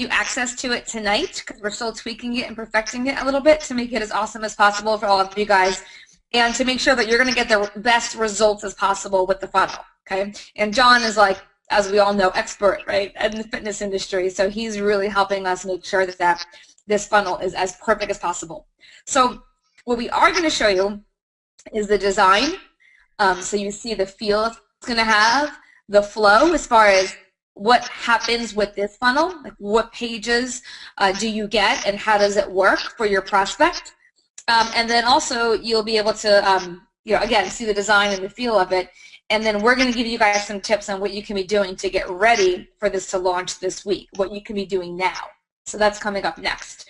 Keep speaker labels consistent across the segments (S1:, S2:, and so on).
S1: you access to it tonight because we're still tweaking it and perfecting it a little bit to make it as awesome as possible for all of you guys and to make sure that you're going to get the best results as possible with the funnel, okay? And John is like, as we all know, expert, right, in the fitness industry, so he's really helping us make sure that this funnel is as perfect as possible. So what we are going to show you is the design. So you see the feel it's going to have, the flow as far as what happens with this funnel, like what pages do you get and how does it work for your prospect. And then also you'll be able to, again, see the design and the feel of it. And then we're going to give you guys some tips on what you can be doing to get ready for this to launch this week, what you can be doing now. So that's coming up next.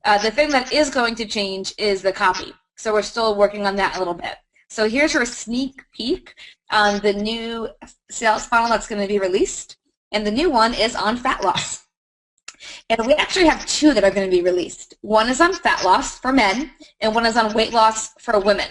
S1: The thing that is going to change is the copy. So we're still working on that a little bit. So here's your sneak peek on the new sales funnel that's going to be released. And the new one is on fat loss. And we actually have two that are going to be released. One is on fat loss for men, and one is on weight loss for women.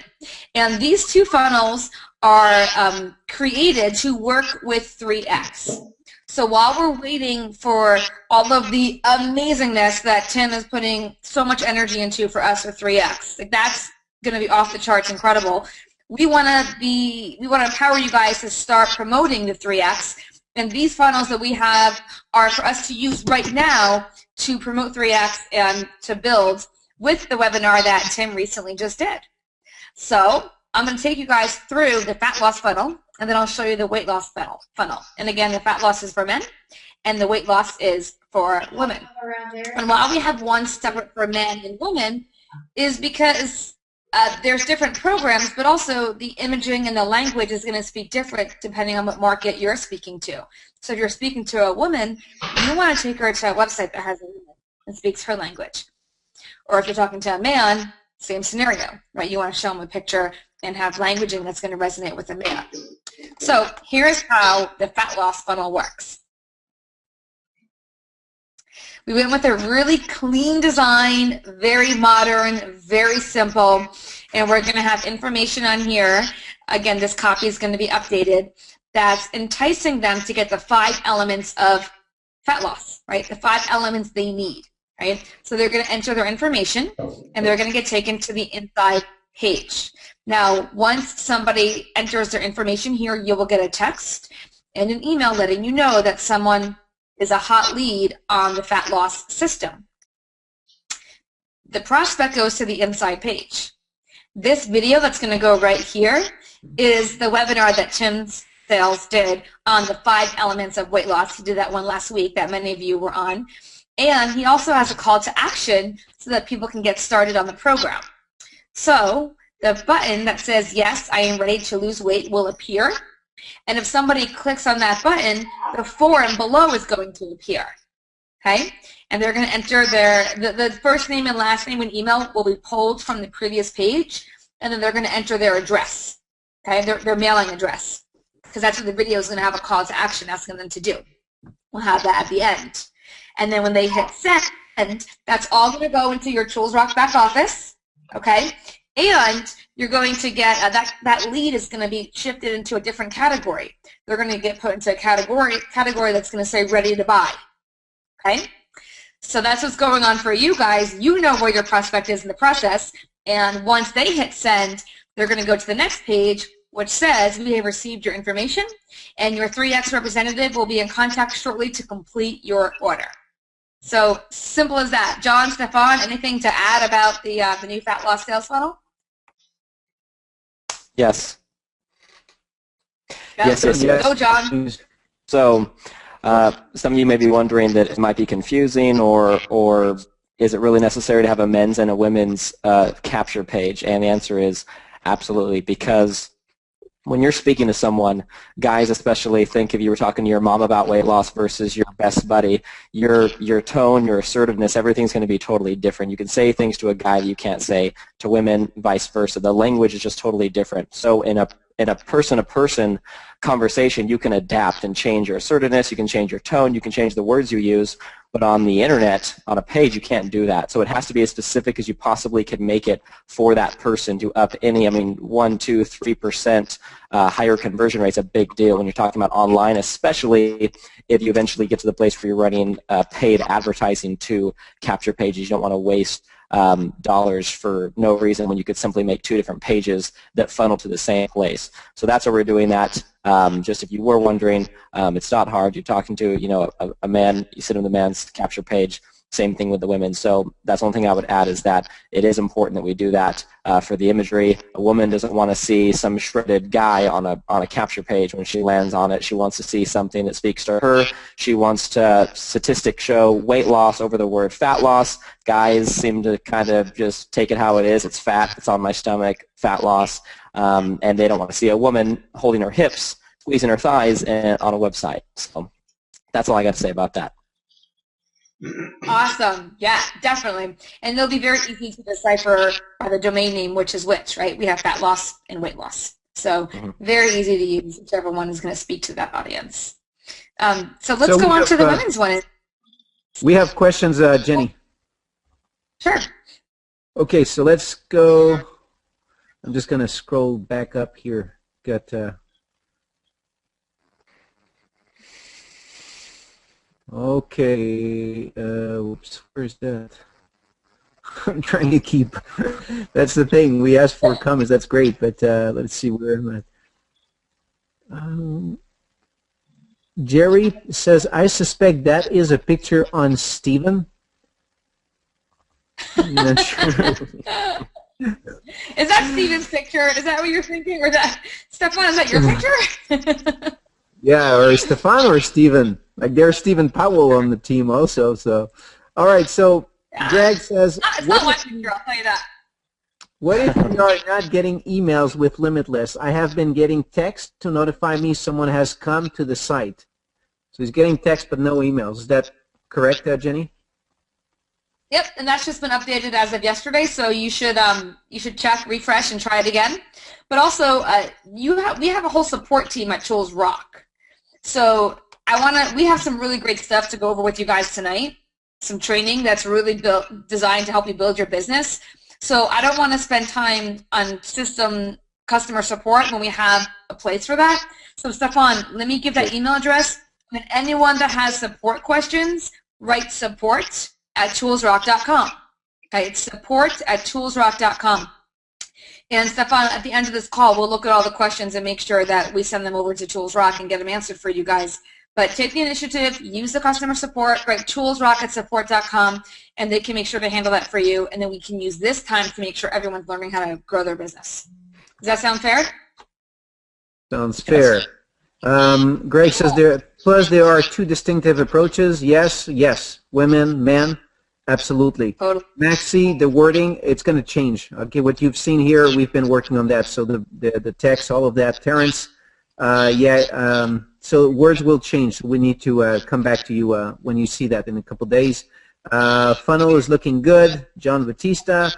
S1: And these two funnels are created to work with 3X. So while we're waiting for all of the amazingness that Tim is putting so much energy into for us for 3X, like that's going to be off the charts incredible. We want to empower you guys to start promoting the 3X. And these funnels that we have are for us to use right now to promote 3X and to build with the webinar that Tim recently just did. So I'm going to take you guys through the fat loss funnel, and then I'll show you the weight loss funnel. And again, the fat loss is for men, and the weight loss is for women. And why we have one separate for men and women is because there's different programs, but also the imaging and the language is going to speak different depending on what market you're speaking to. So if you're speaking to a woman, you want to take her to a website that has a woman and speaks her language. Or if you're talking to a man, same scenario, right? You want to show him a picture and have languaging that's going to resonate with a man. So here's how the fat loss funnel works. We went with a really clean design, very modern, very simple, and we're going to have information on here. Again, this copy is going to be updated. That's enticing them to get the 5 elements of fat loss, right? The 5 elements they need, right? So they're going to enter their information, and they're going to get taken to the inside page. Now, once somebody enters their information here, you will get a text and an email letting you know that someone is a hot lead on the fat loss system. The prospect goes to the inside page. This video that's going to go right here is the webinar that Tim Sales did on the 5 elements of weight loss. He did that one last week that many of you were on. And he also has a call to action so that people can get started on the program. So the button that says, yes, I am ready to lose weight will appear. And if somebody clicks on that button, the form below is going to appear, okay? And they're going to enter the first name and last name and email will be pulled from the previous page, and then they're going to enter their address, okay, their mailing address, because that's what the video is going to have a call to action asking them to do. We'll have that at the end. And then when they hit send, that's all going to go into your Tools Rock back office, okay? And you're going to get, that lead is going to be shifted into a different category. They're going to get put into a category that's going to say ready to buy, okay? So that's what's going on for you guys. You know where your prospect is in the process, and once they hit send, they're going to go to the next page, which says we have received your information, and your 3X representative will be in contact shortly to complete your order. So simple as that. John, Stefan, anything to add about the new fat loss sales funnel?
S2: Yes.
S1: Yes. Go, John.
S2: So some of you may be wondering that it might be confusing, or is it really necessary to have a men's and a women's capture page? And the answer is absolutely, because when you're speaking to someone, guys especially, think if you were talking to your mom about weight loss versus your best buddy, your tone, your assertiveness, everything's going to be totally different. You can say things to a guy that you can't say to women, vice versa. The language is just totally different. So in a person-to-person conversation, you can adapt and change your assertiveness, you can change your tone, you can change the words you use, but on the internet, on a page, you can't do that. So it has to be as specific as you possibly can make it for that person to up any, 1, 2, 3% higher conversion rate's a big deal when you're talking about online, especially if you eventually get to the place where you're running paid advertising to capture pages. You don't want to waste dollars for no reason when you could simply make 2 different pages that funnel to the same place. So that's why we're doing that. Just if you were wondering, it's not hard. You're talking to a man, you sit on the man's capture page. Same thing with the women. So that's one thing I would add is that it is important that we do that for the imagery. A woman doesn't want to see some shredded guy on a capture page when she lands on it. She wants to see something that speaks to her. She wants to statistics show weight loss over the word fat loss. Guys seem to kind of just take it how it is. It's fat. It's on my stomach. Fat loss. And they don't want to see a woman holding her hips, squeezing her thighs on a website. So that's all I got to say about that.
S1: Awesome. Yeah, definitely. And they'll be very easy to decipher by the domain name, which is which, right? We have fat loss and weight loss. So very easy to use, whichever one is going to speak to that audience. So let's go on to the women's one.
S3: We have questions, Jenny.
S1: Sure.
S3: Okay, so let's go. I'm just going to scroll back up here. Got okay, whoops, where's that? I'm trying to keep, that's the thing, we asked for comments, that's great, but let's see where I'm at. Jerry says, I suspect that is a picture on Steven. I'm not sure.
S1: Is that Steven's picture? Is that what you're thinking? Or that, Stefan, is that your picture?
S3: Yeah, or Stefan or Steven. Like there's Stephen Powell on the team also. So, all right. So Greg says,
S1: it's not my picture, I'll tell you that.
S3: What if we are not getting emails with Limitless? I have been getting text to notify me someone has come to the site. So he's getting text but no emails. Is that correct, Jenny?
S1: Yep, and that's just been updated as of yesterday. So you should check, refresh, and try it again. But also, we have a whole support team at Tools Rock. So we have some really great stuff to go over with you guys tonight. Some training that's really designed to help you build your business. So I don't want to spend time on system customer support when we have a place for that. So Stefan, let me give that email address. And anyone that has support questions, write support@toolsrock.com. Okay, it's support@toolsrock.com. And Stefan, at the end of this call, we'll look at all the questions and make sure that we send them over to Tools Rock and get them answered for you guys. But take the initiative, use the customer support, write toolsrock@support.com, and they can make sure to handle that for you. And then we can use this time to make sure everyone's learning how to grow their business. Does that sound fair?
S3: Sounds fair. Greg says there are 2 distinctive approaches. Yes, women, men. Absolutely. Totally. Maxi, the wording, it's going to change. Okay, what you've seen here, we've been working on that. So the text, all of that. Terrence, so words will change. We need to come back to you when you see that in a couple days. Funnel is looking good. John Batista,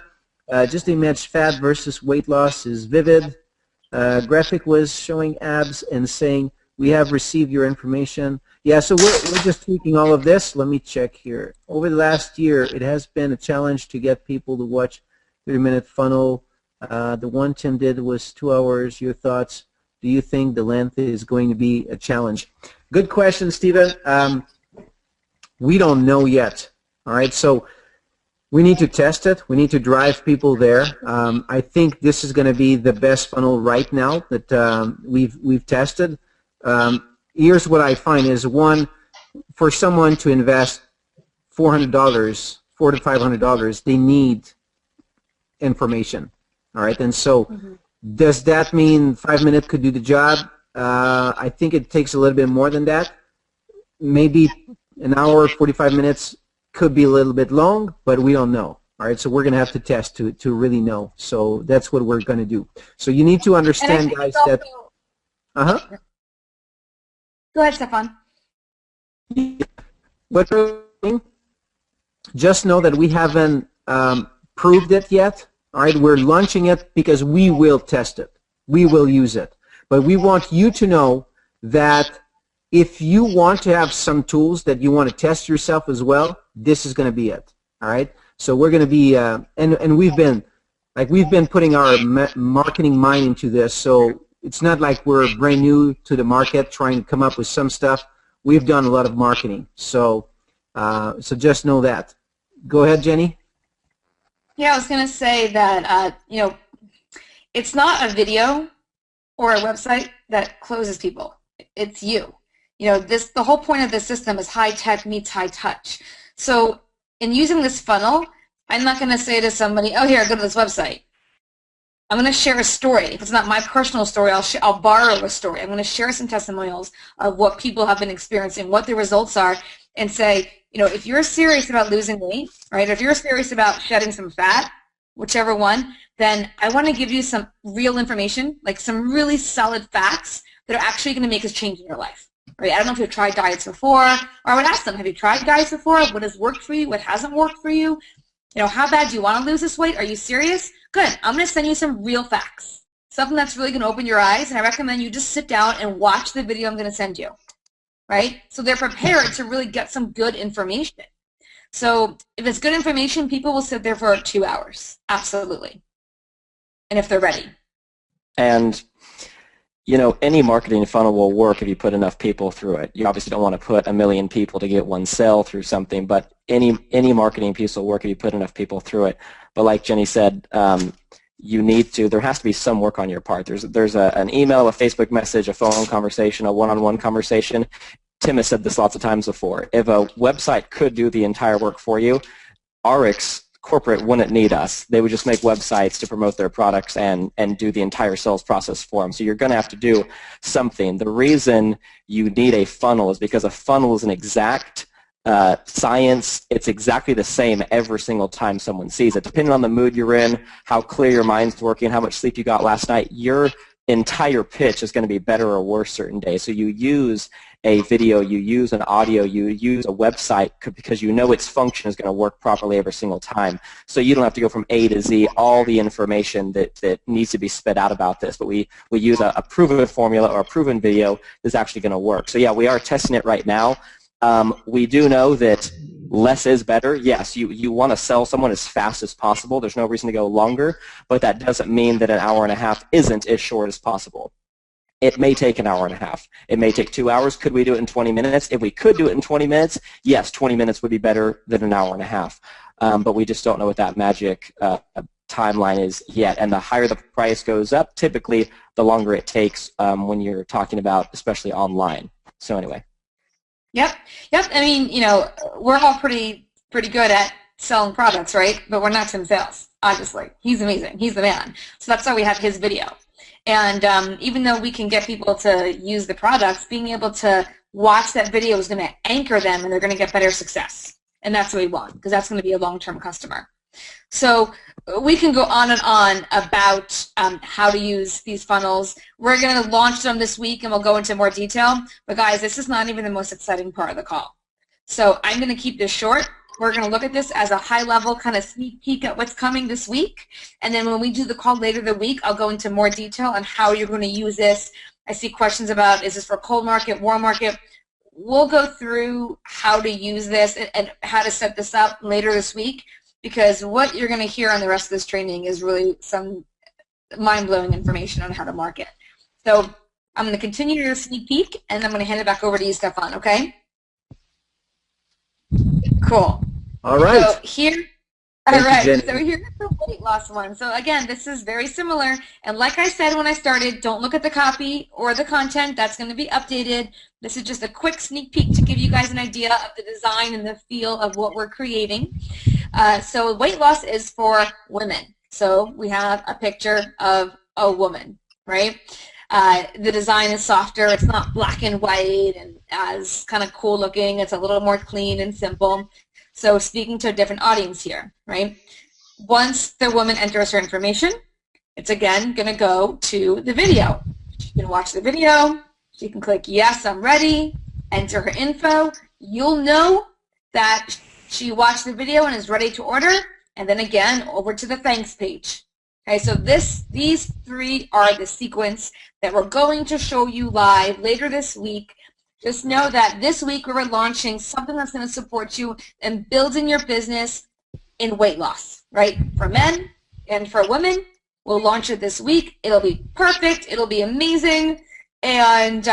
S3: just the image fat versus weight loss is vivid. Graphic was showing abs and saying, we have received your information. Yeah, so we're just tweaking all of this. Let me check here. Over the last year, it has been a challenge to get people to watch 30-minute funnel. The one Tim did was 2 hours. Your thoughts? Do you think the length is going to be a challenge? Good question, Stephen. We don't know yet. All right, so we need to test it. We need to drive people there. I think this is going to be the best funnel right now that we've tested. Here's what I find is, one, for someone to invest $400, $400 to $500, they need information. All right, and so does that mean 5 minutes could do the job? I think it takes a little bit more than that. Maybe an hour, 45 minutes could be a little bit long, but we don't know. All right, so we're going to have to test to really know. So that's what we're going to do. So you need to understand, guys, that...
S1: Go ahead, Stefan.
S3: But just know that we haven't proved it yet. All right, we're launching it because we will test it. We will use it. But we want you to know that if you want to have some tools that you want to test yourself as well, this is going to be it. All right. So we're going to be and we've been putting our marketing mind into this. So it's not like we're brand new to the market trying to come up with some stuff. We've done a lot of marketing, so so just know that. Go ahead, Jenny.
S1: Yeah, I was going to say that, it's not a video or a website that closes people. It's you. The whole point of this system is high tech meets high touch. So in using this funnel, I'm not going to say to somebody, oh, here, go to this website. I'm going to share a story. If it's not my personal story, I'll borrow a story. I'm going to share some testimonials of what people have been experiencing, what the results are, and say, if you're serious about losing weight, right, if you're serious about shedding some fat, whichever one, then I want to give you some real information, like some really solid facts that are actually going to make a change in your life. Right? I don't know if you've tried diets before, or I would ask them, have you tried diets before? What has worked for you? What hasn't worked for you? How bad do you want to lose this weight? Are you serious? Good. I'm going to send you some real facts, something that's really going to open your eyes, and I recommend you just sit down and watch the video I'm going to send you. Right? So they're prepared to really get some good information. So if it's good information, people will sit there for 2 hours. Absolutely. And if they're ready.
S2: And any marketing funnel will work if you put enough people through it. You obviously don't want to put 1 million people to get one sale through something, but any marketing piece will work if you put enough people through it. But like Jenny said, there has to be some work on your part. There's an email, a Facebook message, a phone conversation, a one-on-one conversation. Tim has said this lots of times before. If a website could do the entire work for you, RX corporate wouldn't need us. They would just make websites to promote their products and do the entire sales process for them. So you're going to have to do something. The reason you need a funnel is because a funnel is an exact science. It's exactly the same every single time someone sees it. Depending on the mood you're in, how clear your mind's working, how much sleep you got last night, your entire pitch is going to be better or worse certain days. So you use a video, you use an audio, you use a website because you know its function is going to work properly every single time. So you don't have to go from A to Z, all the information that needs to be spit out about this. But we use a proven formula or a proven video that's actually going to work. So yeah, we are testing it right now. We do know that less is better. Yes, you want to sell someone as fast as possible. There's no reason to go longer, but that doesn't mean that an hour and a half isn't as short as possible. It may take an hour and a half. It may take 2 hours. Could we do it in 20 minutes? If we could do it in 20 minutes, yes, 20 minutes would be better than an hour and a half. But we just don't know what that magic timeline is yet. And the higher the price goes up, typically the longer it takes when you're talking about, especially online. So anyway.
S1: Yep. I mean, we're all pretty good at selling products, right? But we're not Tim Sales, obviously. He's amazing. He's the man. So that's why we have his video. And even though we can get people to use the products, being able to watch that video is going to anchor them, and they're going to get better success. And that's what we want, because that's going to be a long-term customer. So we can go on and on about how to use these funnels. We're going to launch them this week, and we'll go into more detail. But guys, this is not even the most exciting part of the call. So I'm going to keep this short. We're going to look at this as a high-level kind of sneak peek at what's coming this week. And then when we do the call later the week, I'll go into more detail on how you're going to use this. I see questions about, is this for cold market, warm market? We'll go through how to use this and how to set this up later this week, because what you're going to hear on the rest of this training is really some mind-blowing information on how to market. So I'm going to continue your sneak peek, and I'm going to hand it back over to you, Stefan, okay? Cool.
S3: All right.
S1: So here's the weight loss one. So again, this is very similar. And like I said when I started, don't look at the copy or the content. That's going to be updated. This is just a quick sneak peek to give you guys an idea of the design and the feel of what we're creating. So weight loss is for women. So we have a picture of a woman, right? The design is softer. It's not black and white and as kind of cool looking. It's a little more clean and simple. So speaking to a different audience here, right? Once the woman enters her information, it's again going to go to the video. She can watch the video. She can click, yes, I'm ready, enter her info. You'll know that she watched the video and is ready to order. And then again, over to the thanks page. Okay, so these three are the sequence that we're going to show you live later this week. Just know that this week we're launching something that's going to support you in building your business in weight loss, right? For men and for women, We'll launch it this week. It'll be perfect. It'll be amazing. And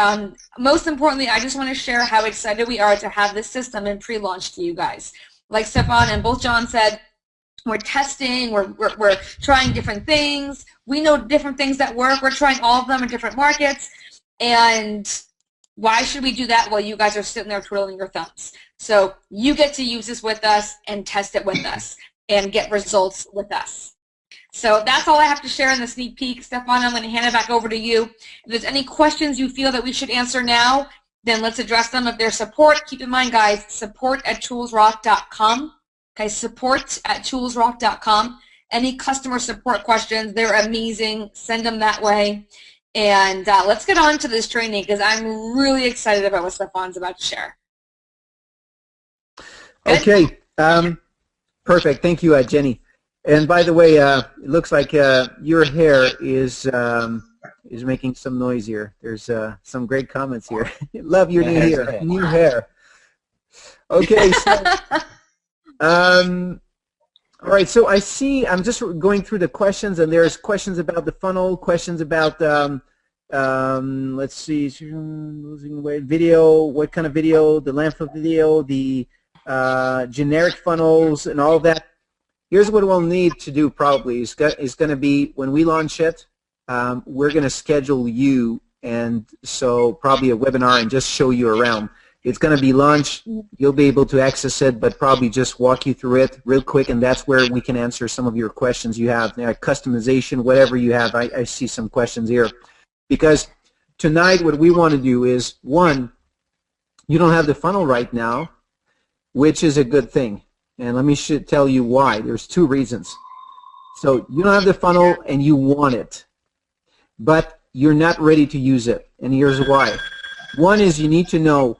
S1: most importantly, I just want to share how excited we are to have this system in pre-launch to you guys. Like Stefan and both John said, we're testing, we're trying different things. We know different things that work. We're trying all of them in different markets. And why should we do that while you guys are sitting there twiddling your thumbs? So you get to use this with us and test it with us and get results with us. So that's all I have to share in the sneak peek. Stefan, I'm going to hand it back over to you. If there's any questions you feel that we should answer now, then let's address them. If there's support, keep in mind, guys, support@toolsrock.com. Okay, support@toolsrock.com. Any customer support questions, they're amazing. Send them that way. And let's get on to this training because I'm really excited about what Stefan's about to share. Good?
S3: Okay, perfect. Thank you, Jenny. And by the way, it looks like your hair is making some noise here. There's some great comments here. Love your new hair. New hair. Okay. So, all right. So I see. I'm just going through the questions, and there's questions about the funnel, questions about let's see, losing weight, video. What kind of video? The length of the video, the generic funnels, and all of that. Here's what we'll need to do probably is going to be when we launch it, we're going to schedule you, and so probably a webinar and just show you around. It's going to be launched. You'll be able to access it, but probably just walk you through it real quick, and that's where we can answer some of your questions you have, customization, whatever you have. I see some questions here. Because tonight what we want to do is, one, you don't have the funnel right now, which is a good thing. And let me tell you why. There's two reasons. So you don't have the funnel and you want it, but you're not ready to use it. And here's why. One is you need to know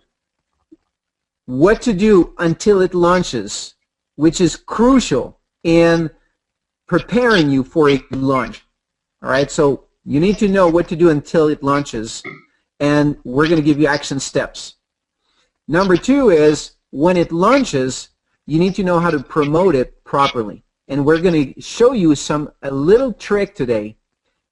S3: what to do until it launches, which is crucial in preparing you for a launch. All right, so you need to know what to do until it launches, and we're going to give you action steps. Number two is when it launches, you need to know how to promote it properly. And we're going to show you a little trick today.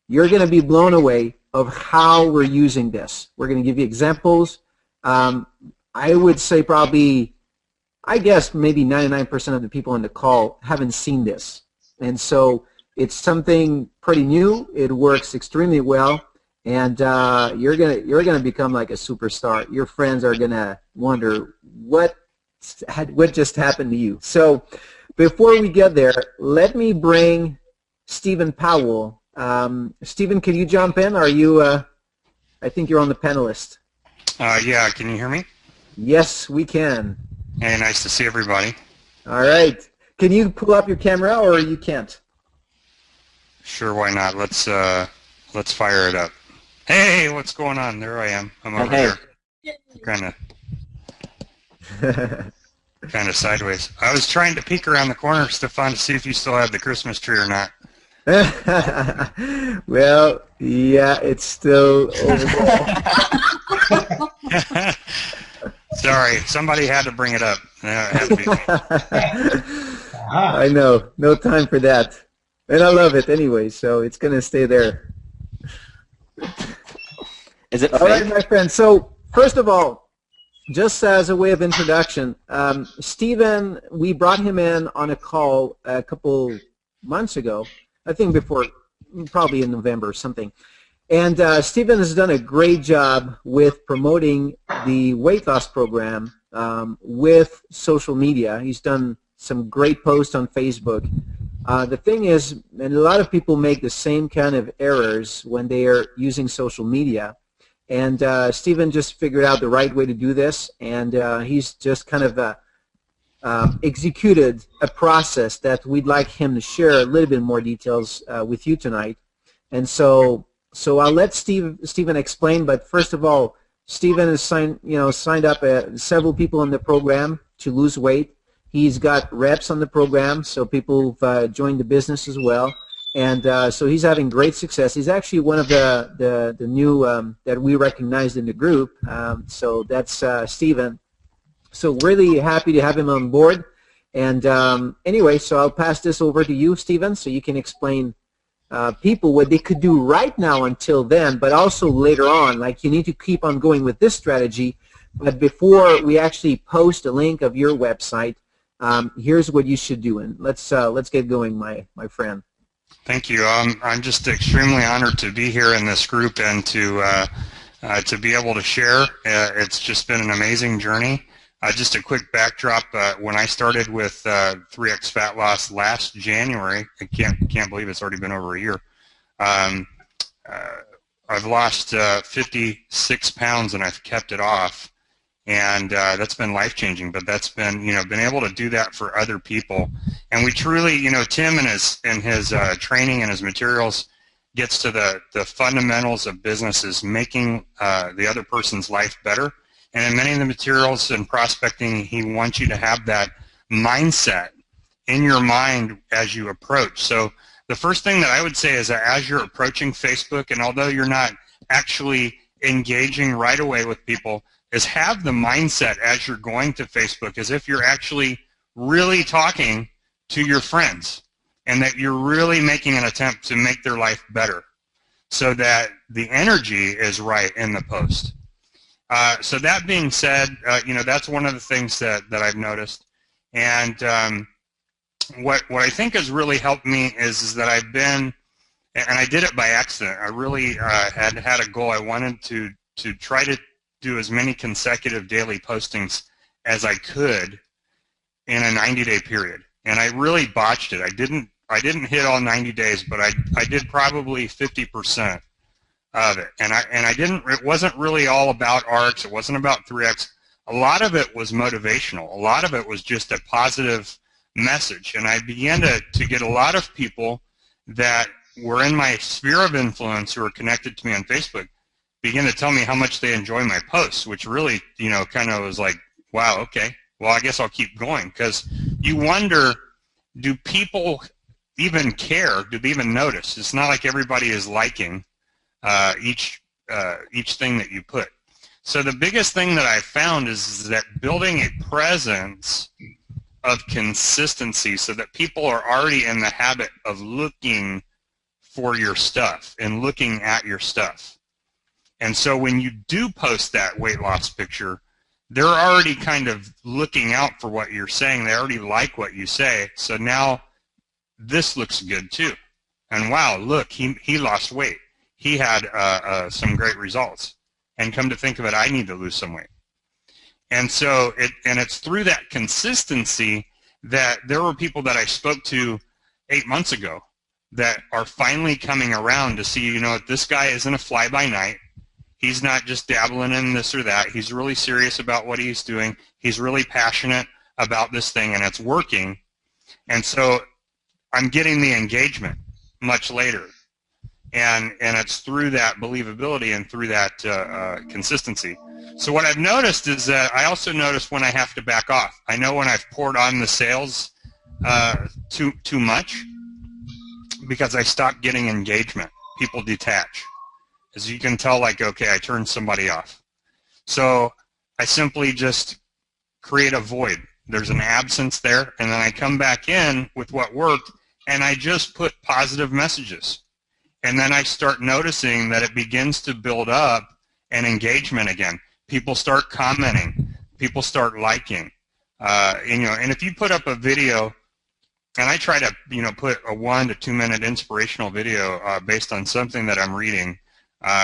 S3: You're going to be blown away of how we're using this. We're going to give you examples. I would say probably, I guess maybe 99% of the people on the call haven't seen this. And so it's something pretty new. It works extremely well. And you're gonna become like a superstar. Your friends are going to wonder what just happened to you. So before we get there, let me bring Stephen Powell. Stephen, can you jump in? Are you, I think you're on the panelist.
S4: Yeah, can you hear me?
S3: Yes, we can.
S4: Hey, nice to see everybody.
S3: All right. Can you pull up your camera or you can't?
S4: Sure, why not? Let's fire it up. Hey, what's going on? There I am. I'm over here. Kind of sideways. I was trying to peek around the corner, Stefan, to see if you still had the Christmas tree or not.
S3: Well, yeah, it's still over there.
S4: Sorry, somebody had to bring it up. It had to be me.
S3: I know. No time for that. And I love it anyway, so it's going to stay there.
S2: Is it
S3: all
S2: fake?
S3: right, my friend. So, first of all, just as a way of introduction, Stephen, we brought him in on a call a couple months ago, I think before, probably in November or something. And Stephen has done a great job with promoting the weight loss program with social media. He's done some great posts on Facebook. The thing is, and a lot of people make the same kind of errors when they are using social media. And Stephen just figured out the right way to do this, and he's just kind of executed a process that we'd like him to share a little bit more details with you tonight. And so I'll let Stephen explain. But first of all, Stephen has signed up several people in the program to lose weight. He's got reps on the program, so people who've joined the business as well. And so he's having great success. He's actually one of the new that we recognized in the group. So that's Stephen. So really happy to have him on board. And anyway, so I'll pass this over to you, Stephen, so you can explain people what they could do right now until then, but also later on. Like, you need to keep on going with this strategy, but before we actually post a link of your website, here's what you should do. And let's get going, my friend.
S4: Thank you. I'm just extremely honored to be here in this group and to be able to share. It's just been an amazing journey. Just a quick backdrop. When I started with 3X Fat Loss last January, I can't believe it's already been over a year. I've lost 56 pounds and I've kept it off, and that's been life-changing. But that's been, been able to do that for other people, and we truly, Tim and his training and his materials gets to the fundamentals of businesses, making the other person's life better. And in many of the materials and prospecting, he wants you to have that mindset in your mind as you approach. So the first thing that I would say is that as you're approaching Facebook, and although you're not actually engaging right away with people, is have the mindset as you're going to Facebook as if you're actually really talking to your friends, and that you're really making an attempt to make their life better, so that the energy is right in the post. So that being said, that's one of the things that I've noticed. And what I think has really helped me is that I've been, and I did it by accident. I really had a goal. I wanted to try to do as many consecutive daily postings as I could in a 90-day period. And I really botched it. I didn't hit all 90 days, but I did probably 50% of it. And it wasn't really all about ARCs. It wasn't about 3X. A lot of it was motivational. A lot of it was just a positive message. And I began to get a lot of people that were in my sphere of influence who were connected to me on Facebook begin to tell me how much they enjoy my posts, which really, kind of was like, wow, okay, well, I guess I'll keep going. Because you wonder, do people even care? Do they even notice? It's not like everybody is liking each thing that you put. So the biggest thing that I found is that building a presence of consistency so that people are already in the habit of looking for your stuff and looking at your stuff. And so when you do post that weight loss picture, they're already kind of looking out for what you're saying. They already like what you say. So now this looks good too. And wow, look, he lost weight. He had some great results. And come to think of it, I need to lose some weight. And so it's through that consistency that there were people that I spoke to 8 months ago that are finally coming around to see, this guy isn't a fly-by-night. He's not just dabbling in this or that. He's really serious about what he's doing. He's really passionate about this thing, and it's working. And so I'm getting the engagement much later. And it's through that believability and through that consistency. So what I've noticed is that I also notice when I have to back off. I know when I've poured on the sales too much, because I stop getting engagement. People detach. As you can tell, like, okay, I turned somebody off. So I simply just create a void. There's an absence there, and then I come back in with what worked, and I just put positive messages. And then I start noticing that it begins to build up an engagement again. People start commenting. People start liking. And if you put up a video, and I try to, put a 1 to 2 minute inspirational video based on something that I'm reading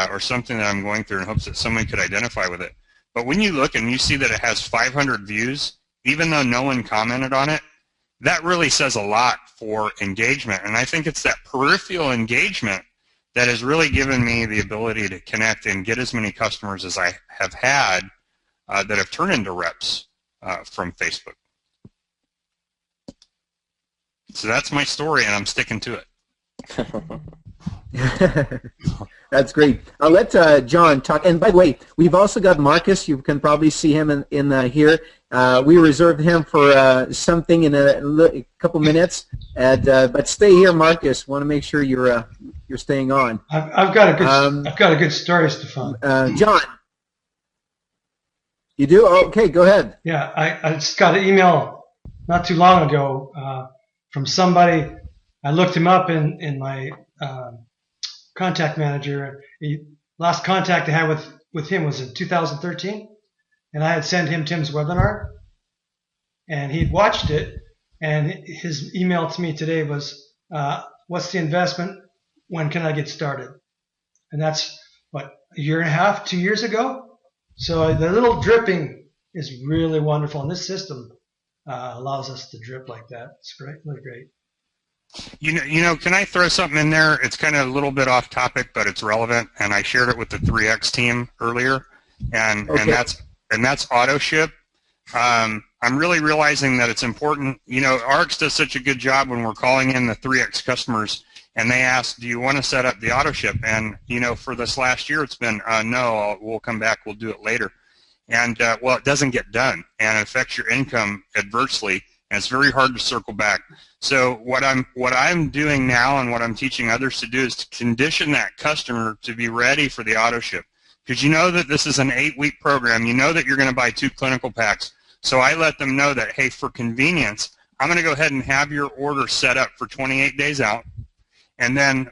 S4: or something that I'm going through in hopes that someone could identify with it. But when you look and you see that it has 500 views, even though no one commented on it, that really says a lot for engagement. And I think it's that peripheral engagement that has really given me the ability to connect and get as many customers as I have had that have turned into reps from Facebook. So that's my story, and I'm sticking to it.
S3: That's great. I'll let John talk. And by the way, we've also got Marcus. You can probably see him in here. We reserved him for something in a couple minutes. But stay here, Marcus. Want to make sure you're staying on.
S5: I've got a good story, Stefan.
S3: John, you do? Okay, go ahead.
S5: Yeah, I just got an email not too long ago from somebody I looked him up in my contact manager. Last contact I had with him was in 2013, and I had sent him Tim's webinar, and he'd watched it, and his email to me today was, what's the investment? When can I get started? And that's, what, a year and a half, 2 years ago? So the little dripping is really wonderful, and this system allows us to drip like that. It's great, really great.
S4: You know, can I throw something in there? It's kind of a little bit off topic, but it's relevant, and I shared it with the 3X team earlier, and that's auto ship. I'm really realizing that it's important. You know, ARX does such a good job when we're calling in the 3X customers, and they ask, do you want to set up the auto ship? And, you know, for this last year, it's been, no, we'll come back, we'll do it later. And, well, it doesn't get done, and it affects your income adversely, and it's very hard to circle back. So what I'm doing now and what I'm teaching others to do is to condition that customer to be ready for the auto ship. Because you know that this is an 8-week program. You know that you're going to buy 2 clinical packs. So I let them know that, hey, for convenience, I'm going to go ahead and have your order set up for 28 days out. And then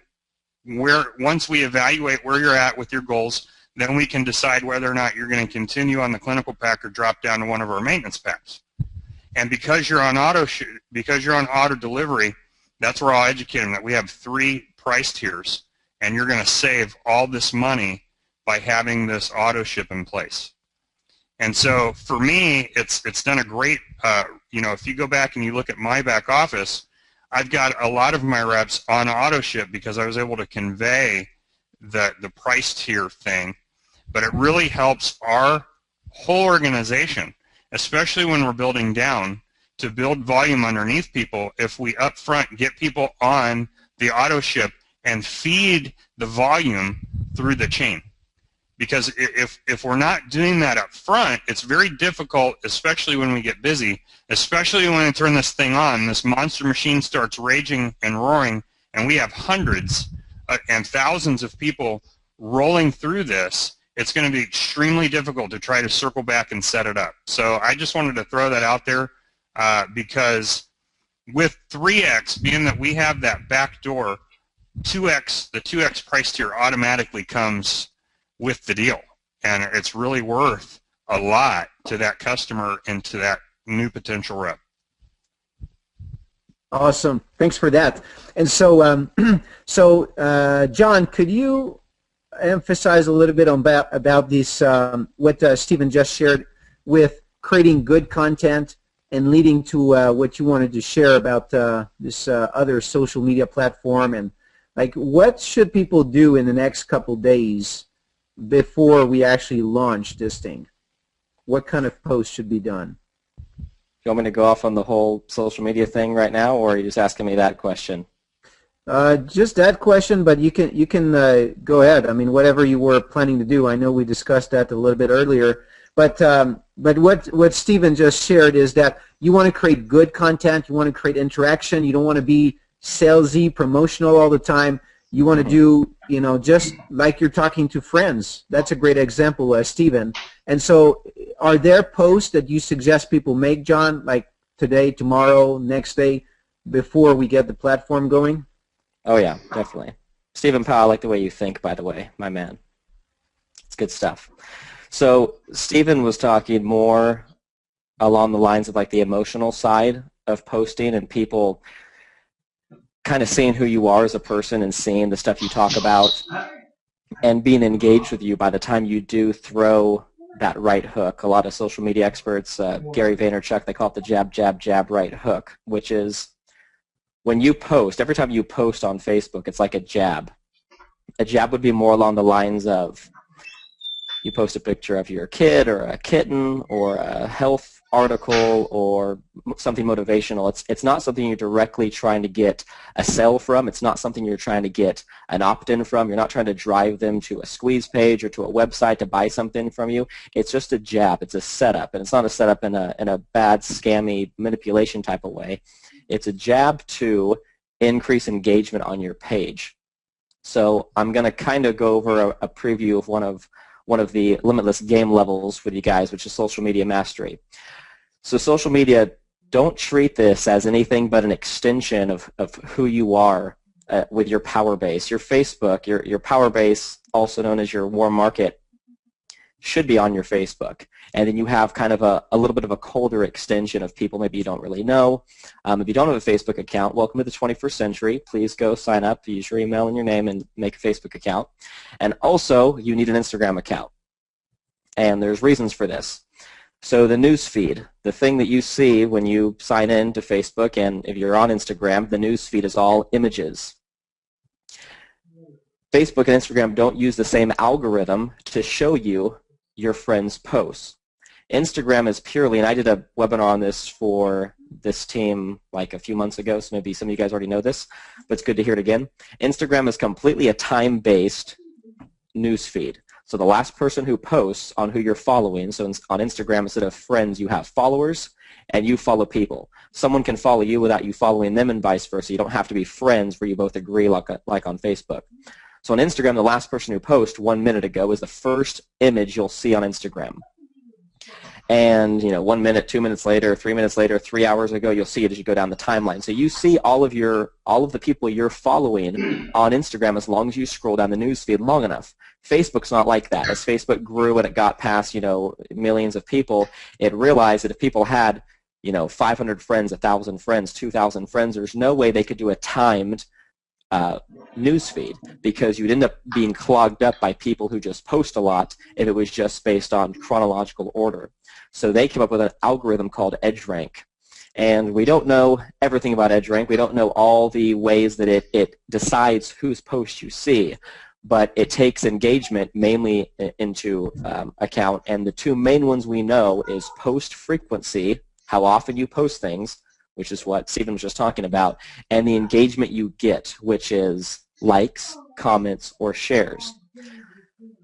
S4: once we evaluate where you're at with your goals, then we can decide whether or not you're going to continue on the clinical pack or drop down to one of our maintenance packs. And because you're on auto delivery, that's where I'll educate them that we have 3 price tiers, and you're going to save all this money by having this auto ship in place. And so for me, it's done a great, you know, if you go back and you look at my back office, I've got a lot of my reps on auto ship because I was able to convey the price tier thing, but it really helps our whole organization, especially when we're building down, to build volume underneath people if we up front get people on the auto ship and feed the volume through the chain. Because if we're not doing that up front, it's very difficult, especially when we get busy, especially when we turn this thing on, this monster machine starts raging and roaring, and we have hundreds and thousands of people rolling through this. It's going to be extremely difficult to try to circle back and set it up. So I just wanted to throw that out there because with 3X, being that we have that back door, the 2X price tier automatically comes with the deal, and it's really worth a lot to that customer and to that new potential rep.
S3: Awesome. Thanks for that. And so, John, could you emphasize a little bit about this, what Stephen just shared with creating good content and leading to what you wanted to share about this other social media platform, and like what should people do in the next couple days before we actually launch this thing? What kind of posts should be done?
S2: You want me to go off on the whole social media thing right now, or are you just asking me that question?
S3: Just that question, but you can go ahead. I mean, whatever you were planning to do. I know we discussed that a little bit earlier, but what Stephen just shared is that you want to create good content, you want to create interaction, you don't want to be salesy, promotional all the time. You want to do, you know, just like you're talking to friends. That's a great example, Stephen. And so are there posts that you suggest people make, John, like today, tomorrow, next day, before we get the platform going?
S2: Oh, yeah, definitely. Stephen Powell, I like the way you think, by the way, my man. It's good stuff. So Stephen was talking more along the lines of like the emotional side of posting and people kind of seeing who you are as a person and seeing the stuff you talk about and being engaged with you by the time you do throw that right hook. A lot of social media experts, Gary Vaynerchuk, they call it the jab, jab, jab, right hook, which is when you post, every time you post on Facebook, it's like a jab. A jab would be more along the lines of you post a picture of your kid or a kitten or a health article or something motivational. It's not something you're directly trying to get a sale from. It's not something you're trying to get an opt-in from. You're not trying to drive them to a squeeze page or to a website to buy something from you. It's just a jab. It's a setup, and it's not a setup in a bad, scammy manipulation type of way. It's a jab to increase engagement on your page. So I'm going to kind of go over a preview of one of the Limitless game levels with you guys, which is social media mastery. So social media don't treat this as anything but an extension of who you are with your power base. Your Facebook, your power base, also known as your warm market, should be on your Facebook. And then you have kind of a little bit of a colder extension of people maybe you don't really know. If you don't have a Facebook account, welcome to the 21st century. Please go sign up, use your email and your name, and make a Facebook account. And also, you need an Instagram account. And there's reasons for this. So the news feed, the thing that you see when you sign in to Facebook, and if you're on Instagram, the news feed is all images. Facebook and Instagram don't use the same algorithm to show you your friends' posts. Instagram is purely, and I did a webinar on this for this team like a few months ago, so maybe some of you guys already know this, but it's good to hear it again. Instagram is completely a time-based news feed. So the last person who posts on who you're following, so on Instagram, instead of friends, you have followers, and you follow people. Someone can follow you without you following them, and vice versa. You don't have to be friends where you both agree like on Facebook. So on Instagram, the last person who posted 1 minute ago is the first image you'll see on Instagram. And 1 minute, 2 minutes later, 3 minutes later, 3 hours ago, you'll see it as you go down the timeline. So you see all of the people you're following on Instagram as long as you scroll down the news feed long enough. Facebook's not like that. As Facebook grew and it got past millions of people, it realized that if people had 500 friends, 1,000 friends, 2,000 friends, there's no way they could do a timed news feed, because you'd end up being clogged up by people who just post a lot if it was just based on chronological order. So they came up with an algorithm called EdgeRank. And we don't know everything about EdgeRank. We don't know all the ways that it decides whose posts you see, but it takes engagement mainly into account. And the two main ones we know is post frequency, how often you post things, which is what Stephen was just talking about, and the engagement you get, which is likes, comments, or shares.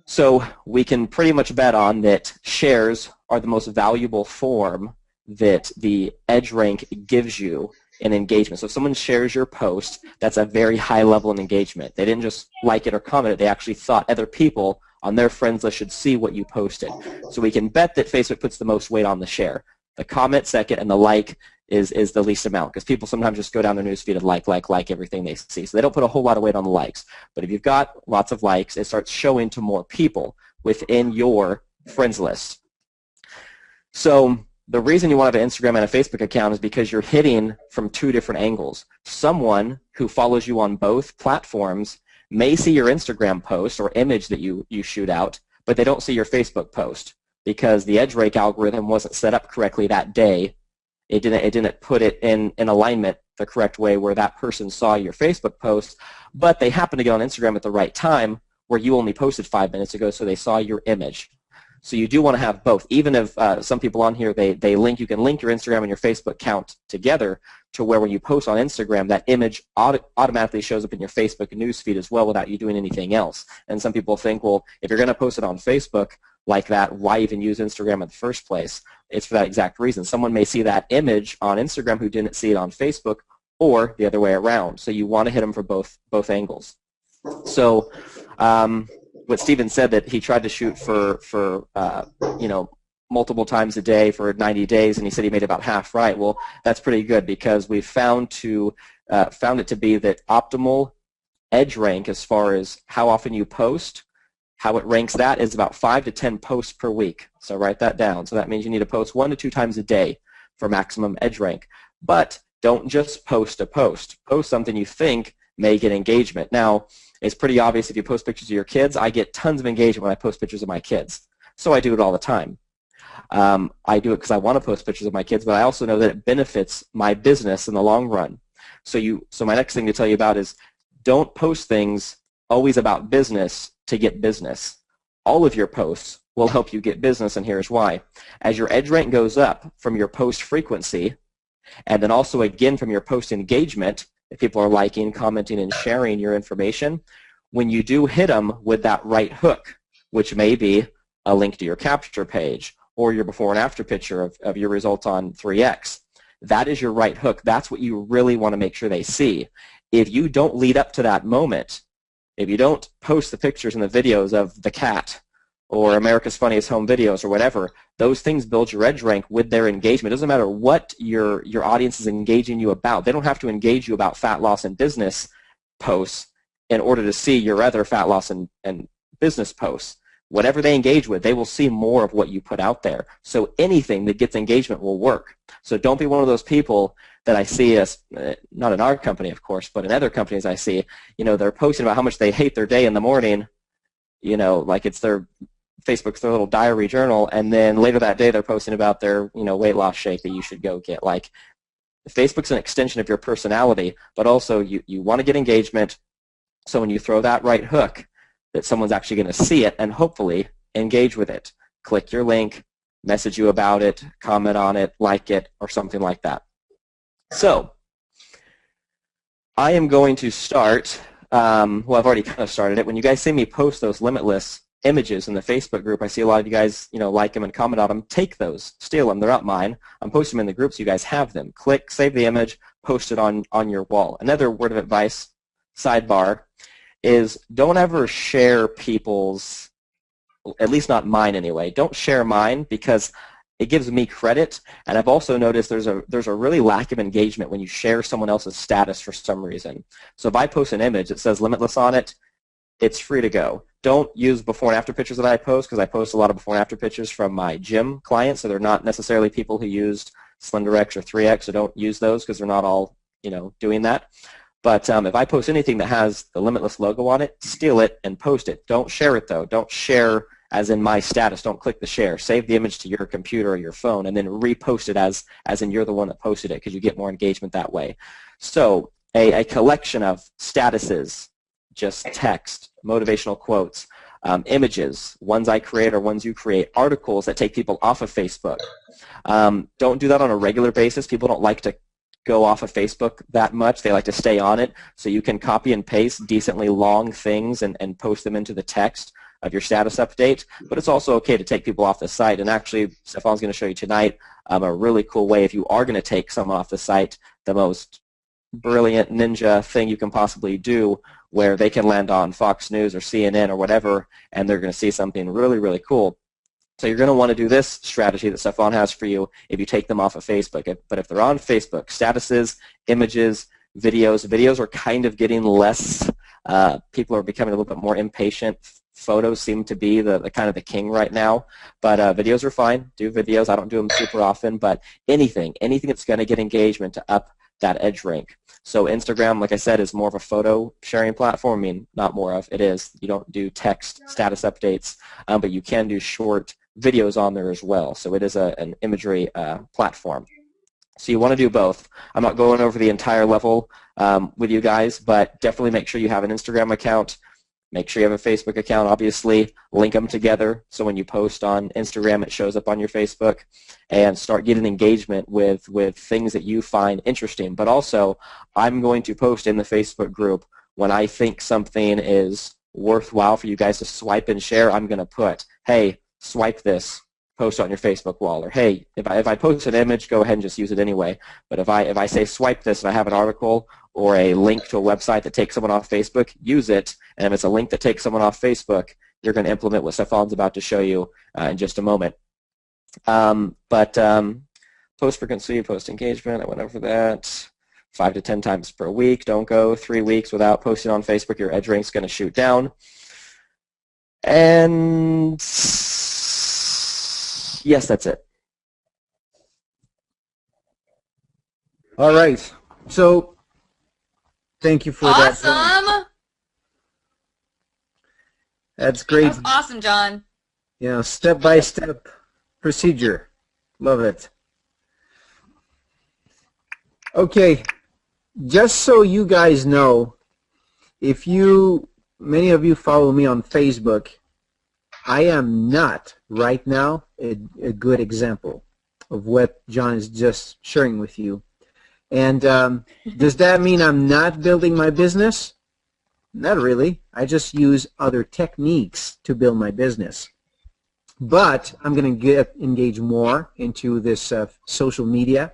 S2: So we can pretty much bet on that shares are the most valuable form that the EdgeRank gives you in engagement. So if someone shares your post, that's a very high level of engagement. They didn't just like it or comment it, they actually thought other people on their friends list should see what you posted. So we can bet that Facebook puts the most weight on the share. The comment second, and the like is the least amount, because people sometimes just go down their newsfeed and like everything they see. So they don't put a whole lot of weight on the likes. But if you've got lots of likes, it starts showing to more people within your friends list. So the reason you want to have an Instagram and a Facebook account is because you're hitting from two different angles. Someone who follows you on both platforms may see your Instagram post or image that you shoot out, but they don't see your Facebook post, because the EdgeRank algorithm wasn't set up correctly that day. It didn't put it in alignment the correct way where that person saw your Facebook post, but they happened to get on Instagram at the right time where you only posted 5 minutes ago, so they saw your image. So you do want to have both. Even if some people on here, you can link your Instagram and your Facebook account together to where when you post on Instagram, that image automatically shows up in your Facebook newsfeed as well without you doing anything else. And some people think, well, if you're going to post it on Facebook like that, why even use Instagram in the first place? It's for that exact reason. Someone may see that image on Instagram who didn't see it on Facebook, or the other way around. So you want to hit them from both angles. So what Stephen said, that he tried to shoot for multiple times a day for 90 days, and he said he made about half right. Well, that's pretty good, because we've found it to be that optimal EdgeRank, as far as how often you post, how it ranks that is about 5 to 10 posts per week. So write that down. So that means you need to post 1 to 2 times a day for maximum EdgeRank. But don't just post a post. Post something you think may get engagement. Now, it's pretty obvious if you post pictures of your kids. I get tons of engagement when I post pictures of my kids. So I do it all the time. I do it because I want to post pictures of my kids, but I also know that it benefits my business in the long run. So my next thing to tell you about is, don't post things always about business to get business. All of your posts will help you get business, and here's why. As your EdgeRank goes up from your post frequency, and then also again from your post engagement, if people are liking, commenting, and sharing your information, when you do hit them with that right hook, which may be a link to your capture page or your before and after picture of your results on 3X, that is your right hook. That's what you really want to make sure they see. If you don't lead up to that moment, if you don't post the pictures and the videos of the cat or America's Funniest Home Videos or whatever, those things build your edge rank with their engagement. It doesn't matter what your audience is engaging you about. They don't have to engage you about fat loss and business posts in order to see your other fat loss and business posts. Whatever they engage with, they will see more of what you put out there. So anything that gets engagement will work. So don't be one of those people that I see as, not in our company, of course, but in other companies I see, they're posting about how much they hate their day in the morning, like it's their Facebook's their little diary journal, and then later that day they're posting about their, weight loss shake that you should go get. Like, Facebook's an extension of your personality, but also you want to get engagement, so when you throw that right hook, that someone's actually going to see it and hopefully engage with it. Click your link, message you about it, comment on it, like it, or something like that. So, I am going to start, well, I've already kind of started it. When you guys see me post those Limitless images in the Facebook group, I see a lot of you guys, like them and comment on them. Take those, steal them. They're not mine. I'm posting them in the group so you guys have them. Click, save the image, post it on your wall. Another word of advice, sidebar, is don't ever share people's, at least not mine anyway. Don't share mine because it gives me credit, and I've also noticed there's a really lack of engagement when you share someone else's status for some reason. So if I post an image that says Limitless on it, it's free to go. Don't use before and after pictures that I post, because I post a lot of before and after pictures from my gym clients, so they're not necessarily people who used SlenderX or 3X, so don't use those because they're not all doing that. But if I post anything that has the Limitless logo on it, steal it and post it. Don't share it, though. Don't share as in my status. Don't click the share. Save the image to your computer or your phone and then repost it as in you're the one that posted it, because you get more engagement that way. So a collection of statuses, just text, motivational quotes, images, ones I create or ones you create, articles that take people off of Facebook. Don't do that on a regular basis. People don't like to go off of Facebook that much. They like to stay on it. So you can copy and paste decently long things and post them into the text of your status update. But it's also okay to take people off the site. And actually, Stefan's going to show you tonight a really cool way if you are going to take someone off the site, the most brilliant ninja thing you can possibly do, where they can land on Fox News or CNN or whatever, and they're going to see something really, really cool. So you're going to want to do this strategy that Stefan has for you if you take them off of Facebook. But if they're on Facebook, statuses, images, videos are kind of getting less. People are becoming a little bit more impatient. Photos seem to be the kind of the king right now. But videos are fine. Do videos. I don't do them super often. But anything that's going to get engagement to up that edge rank. So Instagram, like I said, is more of a photo sharing platform. I mean, not more of, it is. You don't do text status updates, but you can do short videos on there as well. So it is an imagery platform. So you want to do both. I'm not going over the entire level with you guys, but definitely make sure you have an Instagram account. Make sure you have a Facebook account, obviously. Link them together so when you post on Instagram, it shows up on your Facebook. And start getting engagement with things that you find interesting. But also, I'm going to post in the Facebook group when I think something is worthwhile for you guys to swipe and share. I'm going to put, hey, swipe this, post it on your Facebook wall. Or, hey, if I post an image, go ahead and just use it anyway. But if I say swipe this and I have an article or a link to a website that takes someone off Facebook, use it. And if it's a link that takes someone off Facebook, you're going to implement what Stefan's about to show you in just a moment. Post frequency, post engagement, I went over that. 5 to 10 times per week. Don't go 3 weeks without posting on Facebook. Your edge rank's going to shoot down. And yes, that's it.
S3: All right. So thank you for that.
S1: Awesome.
S3: That's great.
S1: That's awesome, John.
S3: Step-by-step procedure. Love it. Okay, just so you guys know, many of you follow me on Facebook, I am not right now a good example of what John is just sharing with you. And does that mean I'm not building my business? Not really. I just use other techniques to build my business. But I'm going to engage more into this social media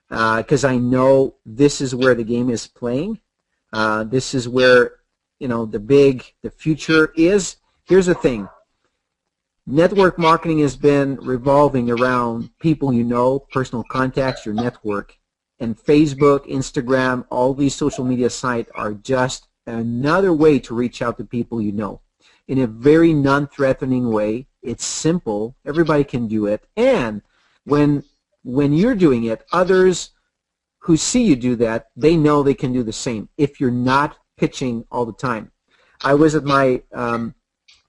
S3: because I know this is where the game is playing. This is where the future is. Here's the thing. Network marketing has been revolving around people you know, personal contacts, your network. And Facebook, Instagram, all these social media sites are just another way to reach out to people you know in a very non-threatening way. It's simple. Everybody can do it. And when you're doing it, others who see you do that, they know they can do the same if you're not pitching all the time. I was at my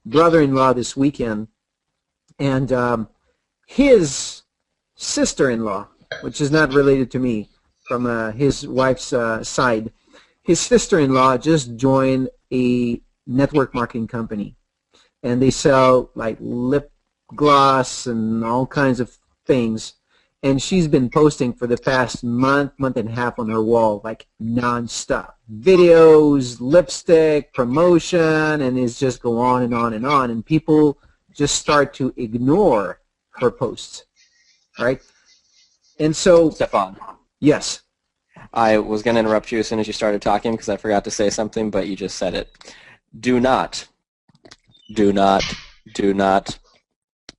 S3: brother-in-law this weekend, and his sister-in-law, which is not related to me, from his wife's side, his sister-in-law just joined a network marketing company, and they sell like lip gloss and all kinds of things, and she's been posting for the past month and a half on her wall, like non-stop videos, lipstick, promotion, and it's just go on and on and on, and people just start to ignore her posts, right? And so,
S2: Stefan,
S3: yes.
S2: I was going to interrupt you as soon as you started talking because I forgot to say something, but you just said it. Do not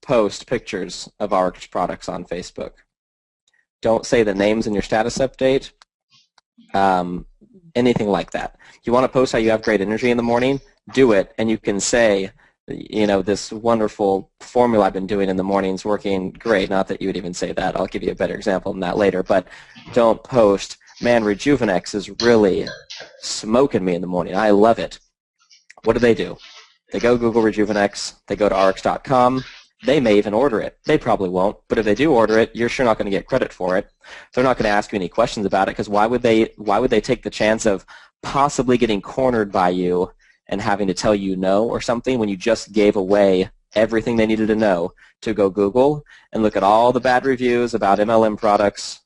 S2: post pictures of our products on Facebook. Don't say the names in your status update, anything like that. You want to post how you have great energy in the morning? Do it, and you can say, you know, this wonderful formula I've been doing in the morning's working great. Not that you would even say that. I'll give you a better example than that later. But don't post, man, Rejuvenex is really smoking me in the morning. I love it. What do? They go Google Rejuvenex. They go to Rx.com. They may even order it. They probably won't. But if they do order it, you're sure not going to get credit for it. They're not going to ask you any questions about it because why would they take the chance of possibly getting cornered by you and having to tell you no or something when you just gave away everything they needed to know to go Google and look at all the bad reviews about MLM products,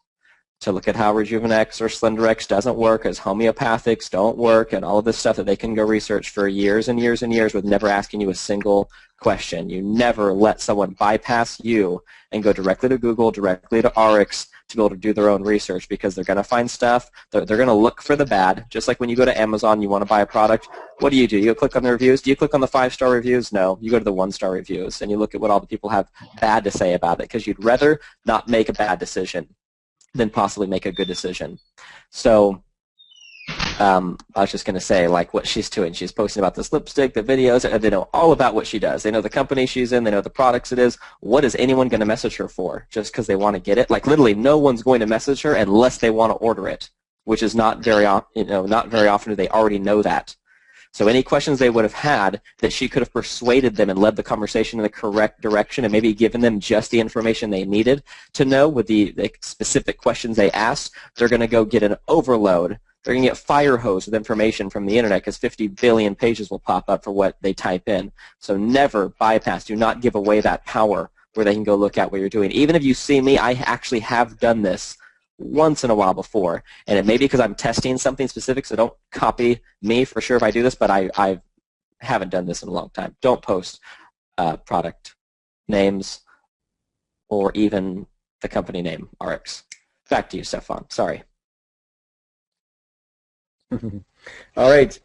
S2: to look at how Rejuvenex or Slenderex doesn't work, as homeopathics don't work, and all of this stuff that they can go research for years and years and years with never asking you a single question. You never let someone bypass you and go directly to Google, directly to Rx to be able to do their own research because they're going to find stuff. They're going to look for the bad. Just like when you go to Amazon, you want to buy a product. What do? You click on the reviews. Do you click on the 5-star reviews? No. You go to the 1-star reviews, and you look at what all the people have bad to say about it because you'd rather not make a bad decision than possibly make a good decision. So I was just going to say, like, what she's doing. She's posting about this lipstick, the videos, and they know all about what she does. They know the company she's in. They know the products it is. What is anyone going to message her for just because they want to get it? Like, literally, no one's going to message her unless they want to order it, which is not very often do they already know that. So any questions they would have had that she could have persuaded them and led the conversation in the correct direction and maybe given them just the information they needed to know with the specific questions they asked, they're going to go get an overload. They're going to get fire hose with information from the internet because 50 billion pages will pop up for what they type in. So never bypass. Do not give away that power where they can go look at what you're doing. Even if you see me, I actually have done this once in a while before, and it may be because I'm testing something specific, so don't copy me for sure if I do this, but I haven't done this in a long time. Don't post product names or even the company name, Rx. Back to you, Stefan. Sorry.
S3: All right.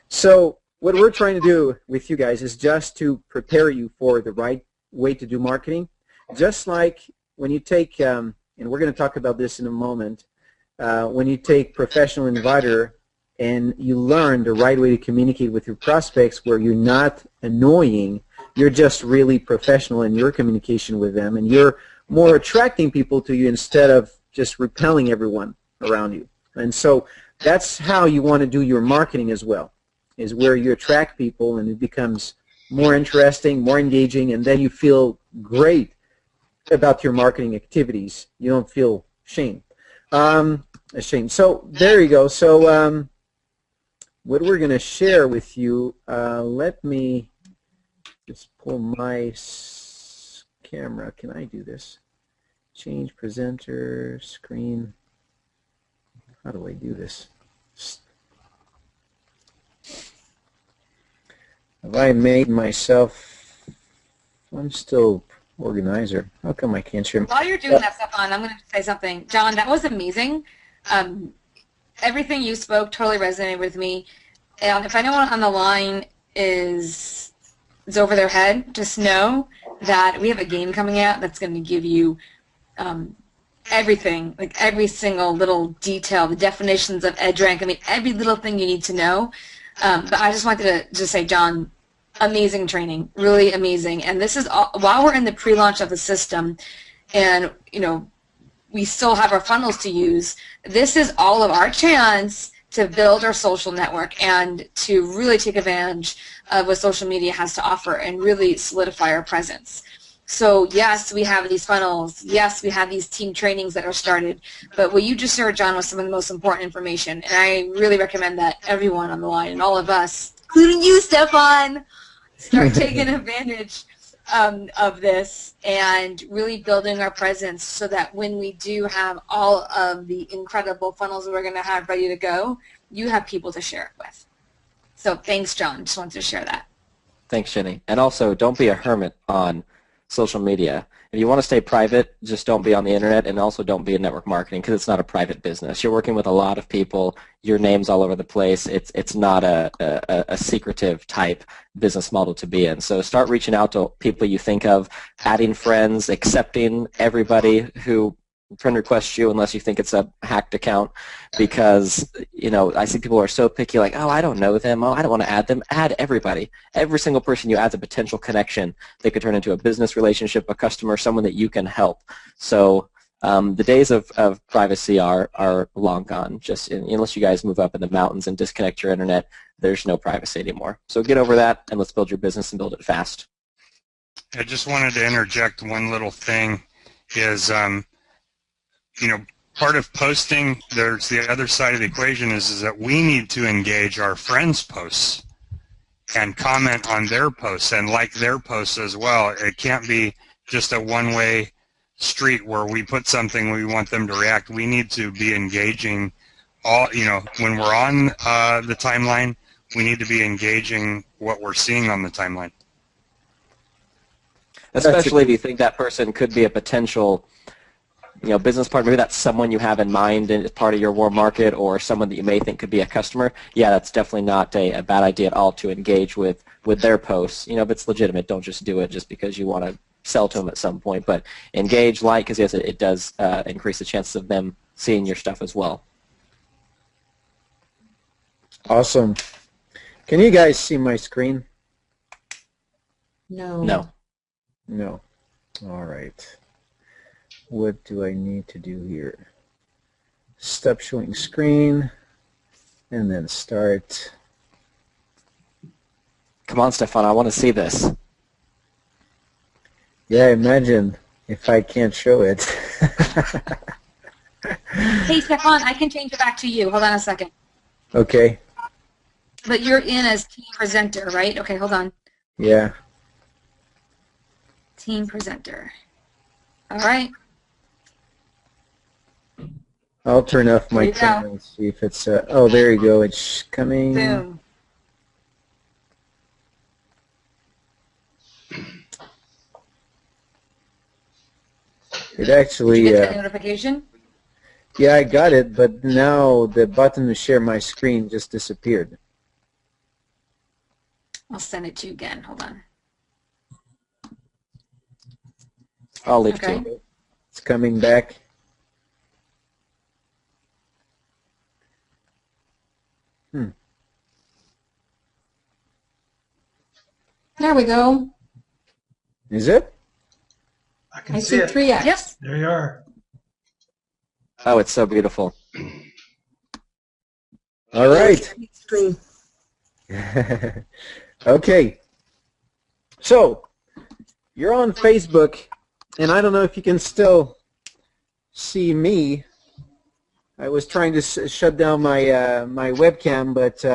S3: So what we're trying to do with you guys is just to prepare you for the right way to do marketing. Just like when you take, and we're going to talk about this in a moment, when you take Professional Inviter and you learn the right way to communicate with your prospects where you're not annoying, you're just really professional in your communication with them, and you're more attracting people to you instead of just repelling everyone around you. And so that's how you want to do your marketing as well, is where you attract people and it becomes more interesting, more engaging, and then you feel great about your marketing activities. You don't feel ashamed. So there you go. So what we're going to share with you, let me just pull my camera. Can I do this? Change presenter, screen. How do I do this? Have I made myself? I'm still organizer. How come I can't share?
S1: While you're doing that, Stefan, I'm going to say something. John, that was amazing. Everything you spoke totally resonated with me. And if anyone on the line is over their head, just know that we have a game coming out that's going to give you everything, like every single little detail, the definitions of EdgeRank, I mean, every little thing you need to know. But I just wanted to just say, John, amazing training, really amazing. And this is all, while we're in the pre-launch of the system, and we still have our funnels to use. This is all of our chance to build our social network and to really take advantage of what social media has to offer and really solidify our presence. So yes, we have these funnels. Yes, we have these team trainings that are started. But what you just shared, John, was some of the most important information. And I really recommend that everyone on the line and all of us, including you, Stefan, start taking advantage of this and really building our presence so that when we do have all of the incredible funnels that we're going to have ready to go, you have people to share it with. So thanks, John. Just wanted to share that.
S2: Thanks, Jenny. And also, don't be a hermit on social media. If you want to stay private, just don't be on the internet, and also don't be in network marketing because it's not a private business. You're working with a lot of people. Your name's all over the place. It's not a secretive type business model to be in. So start reaching out to people you think of, adding friends, accepting everybody who friend requests you unless you think it's a hacked account, because I see people are so picky, like, oh, I don't know them, oh, I don't want to add them. Add everybody. Every single person you add is a potential connection that could turn into a business relationship, a customer, someone that you can help. So the days of privacy are long gone. Just unless you guys move up in the mountains and disconnect your internet, there's no privacy anymore. So get over that and let's build your business and build it fast.
S4: I just wanted to interject one little thing is part of posting, there's the other side of the equation is that we need to engage our friends' posts and comment on their posts and like their posts as well. It can't be just a one-way street where we put something, we want them to react. We need to be engaging all, when we're on the timeline, we need to be engaging what we're seeing on the timeline.
S2: Especially if you think that person could be a potential business partner, maybe that's someone you have in mind and is part of your warm market, or someone that you may think could be a customer. Yeah, that's definitely not a bad idea at all to engage with their posts. If it's legitimate, don't just do it just because you want to sell to them at some point. But engage, like, because yes, it does increase the chances of them seeing your stuff as well.
S3: Awesome. Can you guys see my screen?
S1: No.
S3: No. All right. What do I need to do here? Stop showing screen, and then start.
S2: Come on, Stefan, I want to see this.
S3: Yeah, imagine if I can't show it.
S1: Hey, Stefan, I can change it back to you. Hold on a second.
S3: Okay.
S1: But you're in as team presenter, right? Okay, hold on.
S3: Yeah.
S1: Team presenter. All right.
S3: I'll turn off my camera and see if it's. Oh, there you go. It's coming.
S1: Boom.
S3: It actually.
S1: Did you get that notification?
S3: Yeah, I got it, but now the button to share my screen just disappeared.
S1: I'll send it to you again. Hold on.
S2: I'll leave
S1: Okay.
S2: too.
S3: It's coming back.
S6: There we go.
S3: Is it?
S5: I can
S6: I
S5: see
S6: see
S5: it.
S6: 3X.
S1: Yep.
S5: There you are.
S2: Oh, it's so beautiful.
S3: All right.
S6: Screen.
S3: Okay. So, you're on Facebook, and I don't know if you can still see me. I was trying to shut down my my webcam, but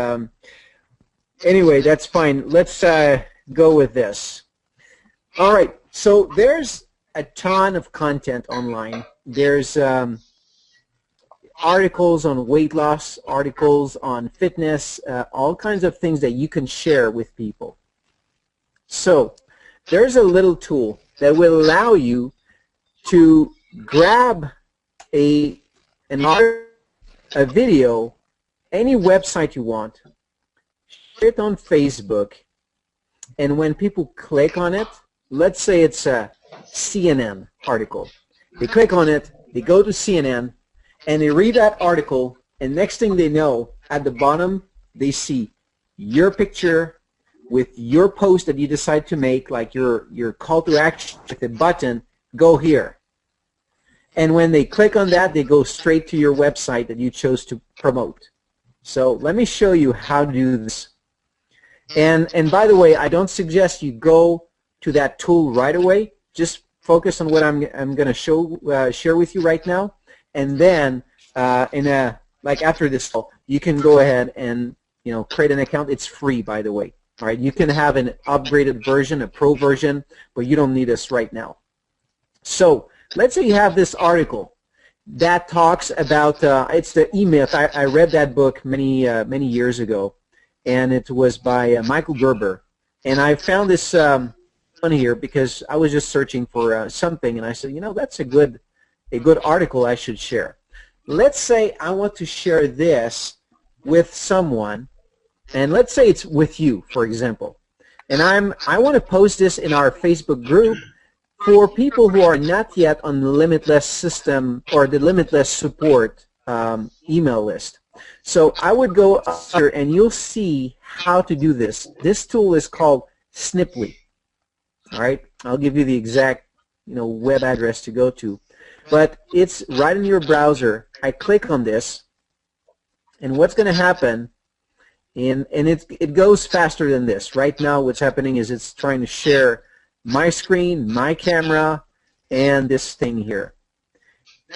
S3: anyway, that's fine. Let's go with this. All right. So there's a ton of content online. There's articles on weight loss, articles on fitness, all kinds of things that you can share with people. So there's a little tool that will allow you to grab a video, any website you want, share it on Facebook, and when people click on it, let's say it's a CNN article. They click on it, they go to CNN, and they read that article, and next thing they know, at the bottom, they see your picture with your post that you decide to make, like your call to action with a button, go here. And when they click on that, they go straight to your website that you chose to promote. So let me show you how to do this. And by the way, I don't suggest you go to that tool right away. Just focus on what I'm going to share with you right now, and then like after this call, you can go ahead and create an account. It's free, by the way. All right, you can have an upgraded version, a pro version, but you don't need us right now. So let's say you have this article that talks about it's the E-Myth. I read that book many years ago, and it was by Michael Gerber. And I found this one here because I was just searching for something, and I said, that's a good article I should share. Let's say I want to share this with someone, and let's say it's with you, for example. And I want to post this in our Facebook group for people who are not yet on the Limitless system or the Limitless support email list. So I would go up here, and you'll see how to do this. This tool is called Sniply. All right, I'll give you the exact web address to go to, but it's right in your browser. I click on this, and what's going to happen, and it goes faster than this. Right now what's happening is it's trying to share my screen, my camera, and this thing here.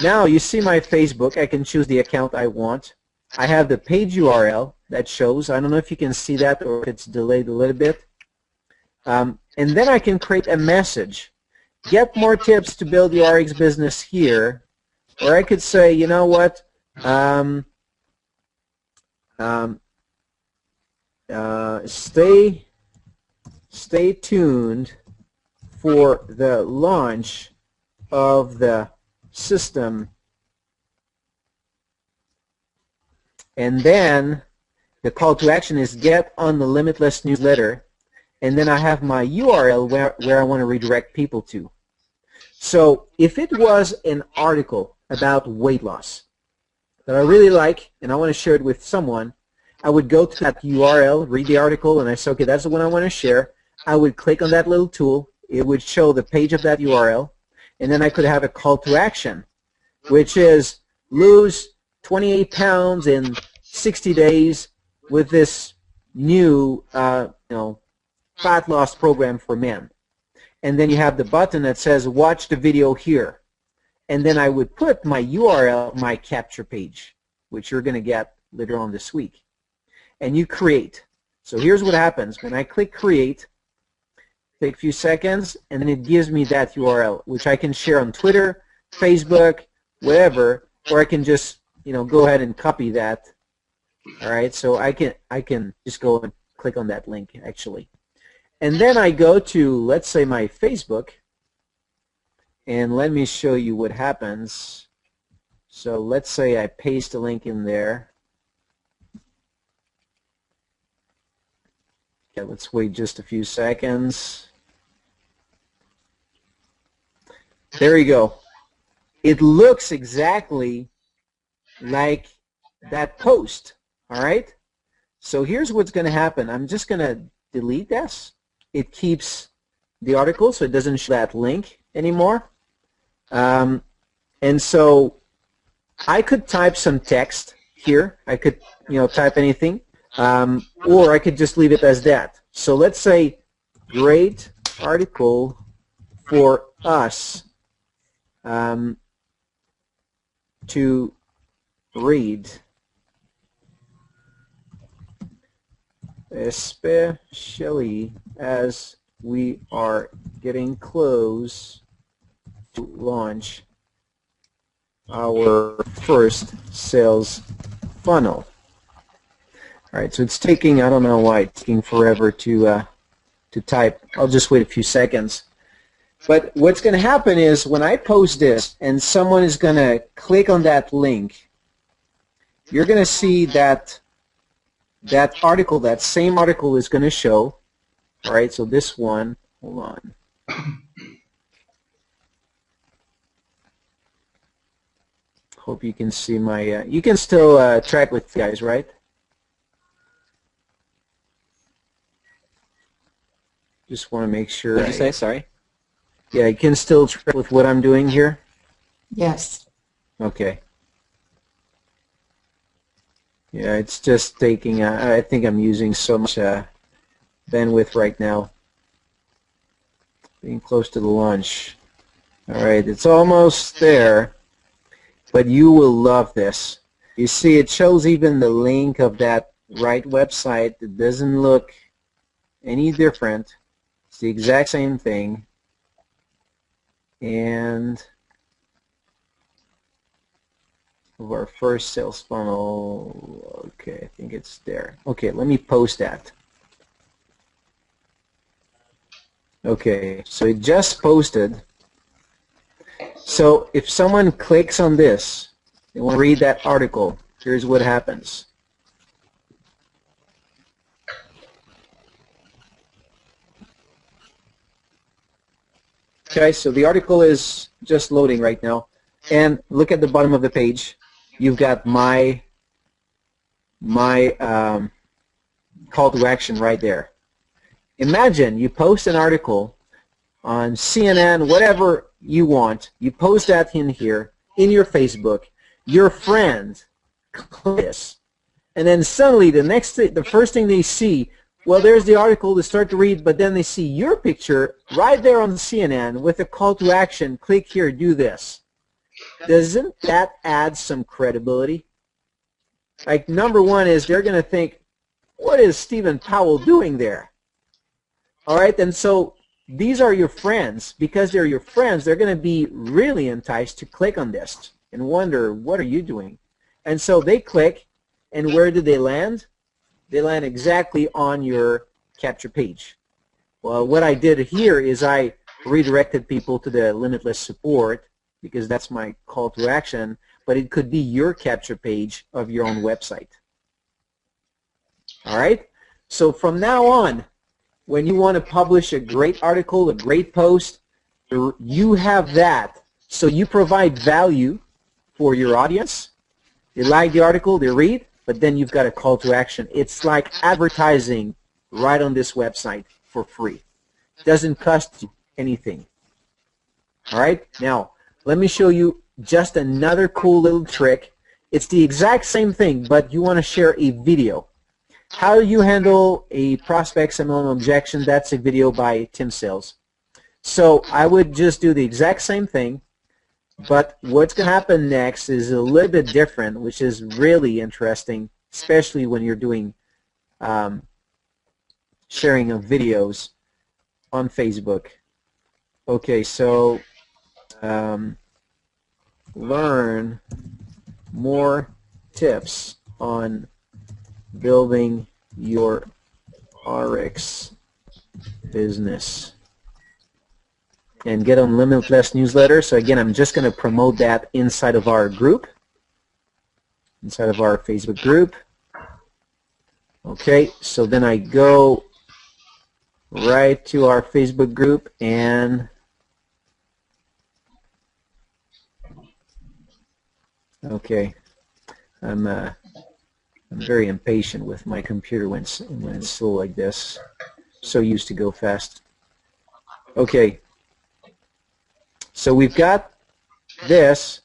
S3: Now you see my Facebook. I can choose the account I want. I have the page URL that shows. I don't know if you can see that or if it's delayed a little bit. And then I can create a message. Get more tips to build your RX business here. Or I could say, you know what, stay tuned for the launch of the system. And then the call to action is get on the Limitless newsletter. And then I have my URL where I want to redirect people to. So if it was an article about weight loss that I really like and I want to share it with someone, I would go to that URL, read the article, and I say, okay, that's the one I want to share. I would click on that little tool. It would show the page of that URL, and then I could have a call to action, which is lose 28 pounds in 60 days with this new, fat loss program for men. And then you have the button that says watch the video here. And then I would put my URL, my capture page, which you're going to get later on this week. And you create. So here's what happens. When I click create, take a few seconds, and then it gives me that URL, which I can share on Twitter, Facebook, whatever, or I can just go ahead and copy that. All right, so I can just go and click on that link actually. And then I go to, let's say, my Facebook, and let me show you what happens. So let's say I paste a link in there. Okay, let's wait just a few seconds. There you go. It looks exactly like that post, all right? So here's what's going to happen. I'm just going to delete this. It keeps the article, so it doesn't show that link anymore. And so I could type some text here. I could, type anything, or I could just leave it as that. So let's say, great article for us to read, especially as we are getting close to launch our first sales funnel. All right, so it's taking, I don't know why it's taking forever to type. I'll just wait a few seconds. But what's going to happen is when I post this and someone is going to click on that link, you're going to see that article, that same article is going to show. All right, so this one, hold on. Hope you can see my, you can still track with guys, right? Just want to make sure.
S2: What did you say? Sorry.
S3: Yeah, you can still track with what I'm doing here?
S6: Yes.
S3: Okay. Yeah, it's just taking, I think I'm using so much bandwidth right now. Being close to the lunch. All right, it's almost there, but you will love this. You see, it shows even the link of that right website. It doesn't look any different. It's the exact same thing. And of our first sales funnel, okay, I think it's there. Okay, let me post that. Okay, so it just posted. So if someone clicks on this, they want to read that article, here's what happens. Okay, so the article is just loading right now. And look at the bottom of the page. You've got my call to action right there. Imagine you post an article on CNN, whatever you want. You post that in here, in your Facebook. Your friend clicks this, and then suddenly the first thing they see, well, there's the article to start to read, but then they see your picture right there on CNN with a call to action. Click here, do this. Doesn't that add some credibility? Like, number one is they're going to think, what is Stephen Powell doing there? All right, and so these are your friends. Because they're your friends, they're going to be really enticed to click on this and wonder, what are you doing? And so they click, and where do they land? They land exactly on your capture page. Well, what I did here is I redirected people to the Limitless support, because that's my call to action, but it could be your capture page of your own website. All right? So from now on, when you want to publish a great article, a great post, you have that. So you provide value for your audience. They like the article, they read, but then you've got a call to action. It's like advertising right on this website for free. It doesn't cost you anything. All right? Now, let me show you just another cool little trick. It's the exact same thing, but you want to share a video. How do you handle a prospect's MLM objection? That's a video by Tim Sales. So I would just do the exact same thing, but what's going to happen next is a little bit different, which is really interesting, especially when you're doing sharing of videos on Facebook. Okay, so learn more tips on building your RX business and get on Limitless newsletter. So again, I'm just going to promote that inside of our group, inside of our Facebook group. Okay, so then I go right to our Facebook group, and okay, I'm very impatient with my computer when it's slow like this. So used to go fast. Okay, so we've got this.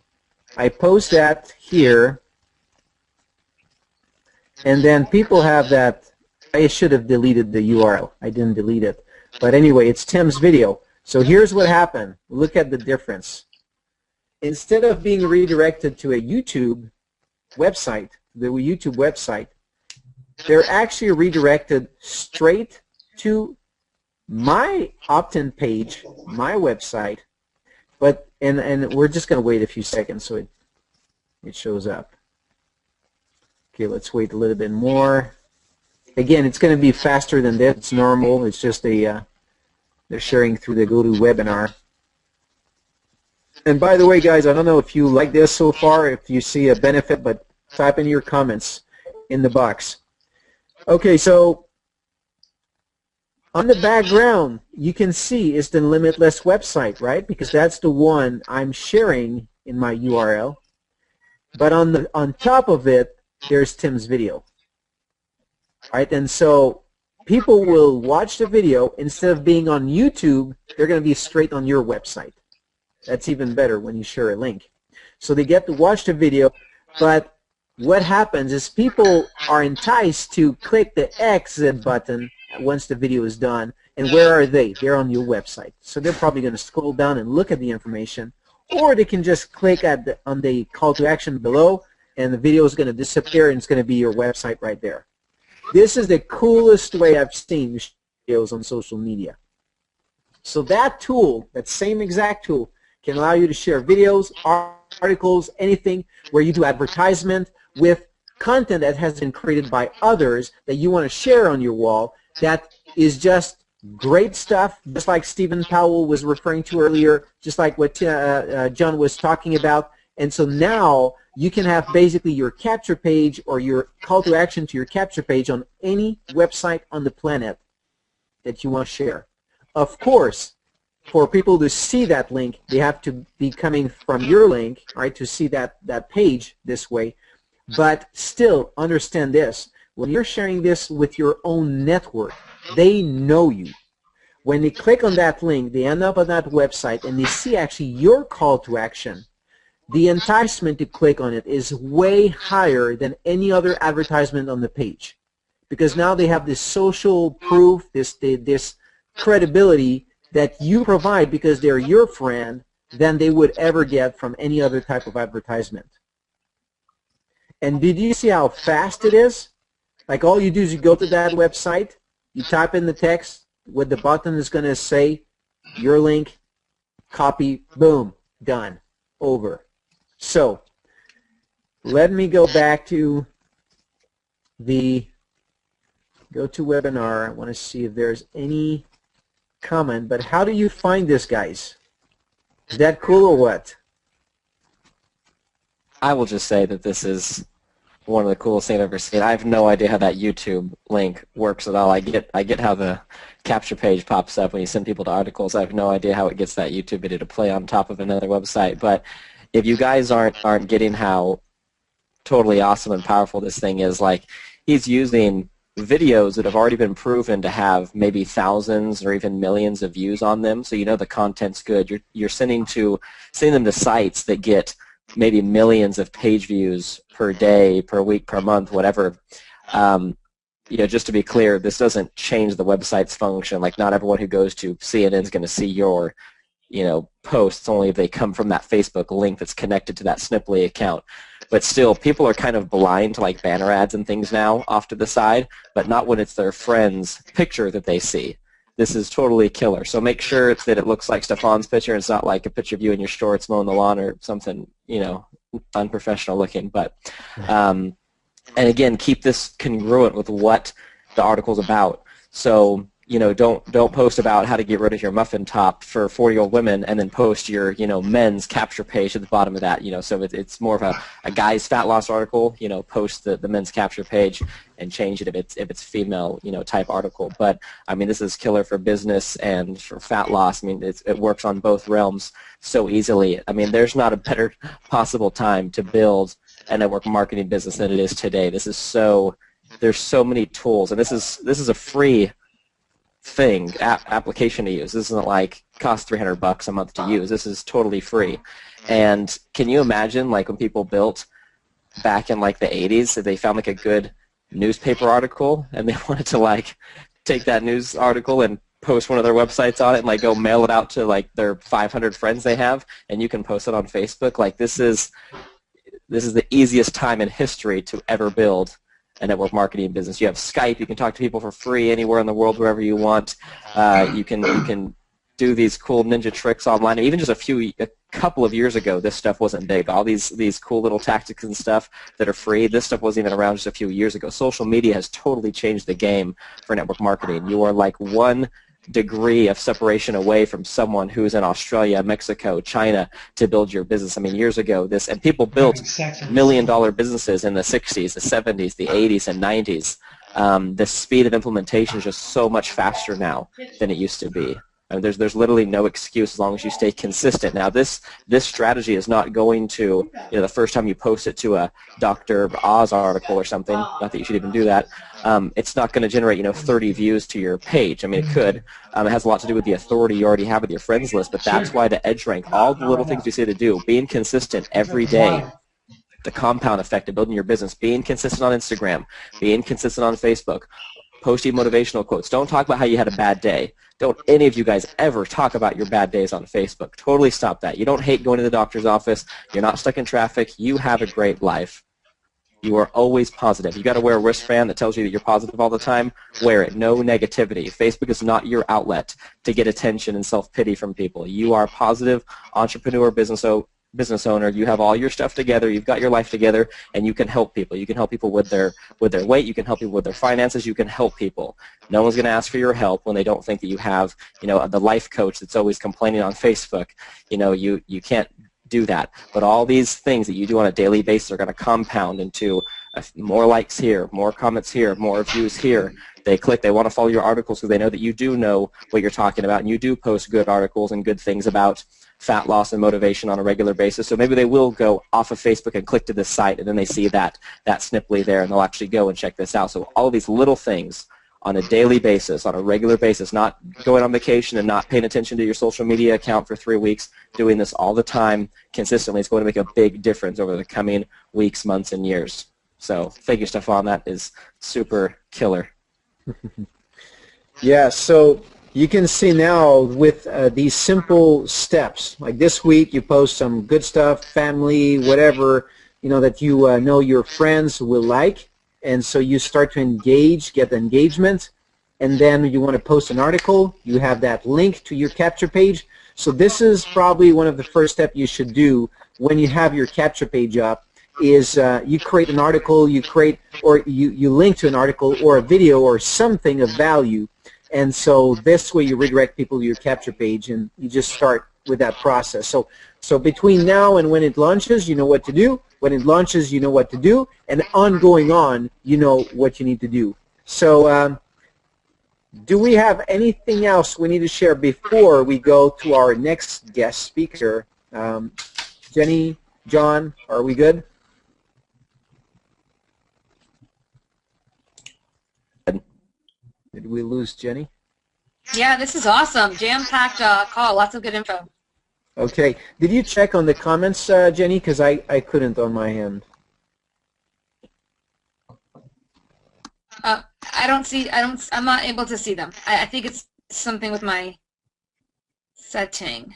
S3: I post that here, and then people have that. I should have deleted the URL. I didn't delete it. But anyway, it's Tim's video. So here's what happened. Look at the difference. Instead of being redirected to a YouTube website, the YouTube website, they're actually redirected straight to my opt-in page, my website. But and we're just going to wait a few seconds so it shows up. Okay, let's wait a little bit more. Again, it's going to be faster than this. It's normal. It's just they're sharing through the GoToWebinar. And by the way, guys, I don't know if you like this so far, if you see a benefit, but type in your comments in the box. Okay, so On the background, you can see is the Limitless website, right? Because that's the one I'm sharing in my URL. But on top of it, there's Tim's video, right? And so people will watch the video instead of being on YouTube. They're going to be straight on your website. That's even better when you share a link. So they get to watch the video, but what happens is people are enticed to click the exit button once the video is done. And where are they? They're on your website. So they're probably going to scroll down and look at the information, or they can just click on the call to action below, and the video is going to disappear, and it's going to be your website right there. This is the coolest way I've seen to share videos on social media. So that tool, that same exact tool, can allow you to share videos, articles, anything where you do advertisement with content that has been created by others that you want to share on your wall. That is just great stuff, just like Stephen Powell was referring to earlier, just like what John was talking about. And so now you can have basically your capture page or your call to action to your capture page on any website on the planet that you want to share. Of course, for people to see that link, they have to be coming from your link, right, to see that page this way. But still, understand this. When you're sharing this with your own network, they know you. When they click on that link, they end up on that website, and they see actually your call to action. The enticement to click on it is way higher than any other advertisement on the page, because now they have this social proof, this credibility that you provide because they're your friend than they would ever get from any other type of advertisement. And did you see how fast it is? Like, all you do is you go to that website, you type in the text, what the button is going to say, your link, copy, boom, done, over. So let me go back to the GoToWebinar. I want to see if there's any comment, but how do you find this, guys? Is that cool or what?
S2: I will just say that this is one of the coolest things I've ever seen. I have no idea how that YouTube link works at all. I get how the capture page pops up when you send people to articles. I have no idea how it gets that YouTube video to play on top of another website. But if you guys aren't getting how totally awesome and powerful this thing is, like, he's using videos that have already been proven to have maybe thousands or even millions of views on them, so you know the content's good. You're sending them to sites that get maybe millions of page views per day, per week, per month, whatever. Just to be clear, this doesn't change the website's function. Like, not everyone who goes to CNN is going to see your posts, only if they come from that Facebook link that's connected to that Snipply account. But still, people are kind of blind to like banner ads and things now off to the side, but not when it's their friend's picture that they see. This is totally killer. So make sure that it looks like Stefan's picture. It's not like a picture of you in your shorts mowing the lawn or something, unprofessional looking. But and again, keep this congruent with what the article's about. So don't post about how to get rid of your muffin top for 40-year-old women and then post your men's capture page at the bottom of that. So it's more of a guy's fat loss article. Post the men's capture page and change it if it's female type article. But I mean, this is killer for business and for fat loss. I mean, it works on both realms so easily. I mean, there's not a better possible time to build a network marketing business than it is today. There's so many tools, and this is a free application to use. This isn't like cost $300 a month to use. This is totally free. And can you imagine, like, when people built back in like the 80s, that they found like a good newspaper article and they wanted to like take that news article and post one of their websites on it and like go mail it out to like their 500 friends they have, and you can post it on Facebook. Like, this is the easiest time in history to ever build a network marketing business. You have Skype. You can talk to people for free anywhere in the world, wherever you want. You can do these cool ninja tricks online. Even just a couple of years ago, this stuff wasn't big. All these cool little tactics and stuff that are free, this stuff wasn't even around just a few years ago. Social media has totally changed the game for network marketing. You are like one degree of separation away from someone who's in Australia, Mexico, China to build your business. I mean, years ago, and people built $1 million businesses in the 60s, the 70s, the 80s, and 90s. the speed of implementation is just so much faster now than it used to be. There's literally no excuse as long as you stay consistent. Now this strategy is not going to, the first time you post it to a Dr. Oz article or something, not that you should even do that, it's not going to generate 30 views to your page. I mean, it could. It has a lot to do with the authority you already have with your friends list, but that's why the edge rank, all the little things we say to do, being consistent every day, the compound effect of building your business, being consistent on Instagram, being consistent on Facebook, posting motivational quotes. Don't talk about how you had a bad day. Don't any of you guys ever talk about your bad days on Facebook. Totally stop that. You don't hate going to the doctor's office. You're not stuck in traffic. You have a great life. You are always positive. You got to wear a wristband that tells you that you're positive all the time. Wear it. No negativity. Facebook is not your outlet to get attention and self-pity from people. You are a positive entrepreneur, business owner. You have all your stuff together. You've got your life together, and you can help people. You can help people with their weight. You can help people with their finances. You can help people. No one's going to ask for your help when they don't think that you have, the life coach that's always complaining on Facebook. You can't do that. But all these things that you do on a daily basis are going to compound into more likes here, more comments here, more views here. They want to follow your articles because they know that you do know what you're talking about, and you do post good articles and good things about fat loss and motivation on a regular basis. So maybe they will go off of Facebook and click to this site, and then they see that snipply there, and they'll actually go and check this out. So all of these little things on a daily basis, on a regular basis, not going on vacation and not paying attention to your social media account for 3 weeks, doing this all the time consistently, is going to make a big difference over the coming weeks, months, and years. So thank you, Stefan. That is super killer.
S3: Yeah, so you can see now with these simple steps, like this week you post some good stuff, family, whatever, that you know your friends will like, and so you start to engage, get the engagement, and then you want to post an article, you have that link to your capture page. So this is probably one of the first steps you should do when you have your capture page up, is you create an article, you link to an article or a video or something of value, and so this way you redirect people to your capture page, and you just start with that process. So between now and when it launches, you know what to do. When it launches, you know what to do, and ongoing on, you know what you need to do. So do we have anything else we need to share before we go to our next guest speaker? Jenny, John, are we good? Did we lose Jenny?
S1: Yeah, this is awesome. Jam-packed call. Lots of good info.
S3: Okay. Did you check on the comments, Jenny? Because I couldn't on my end.
S1: I'm not able to see them. I think it's something with my setting.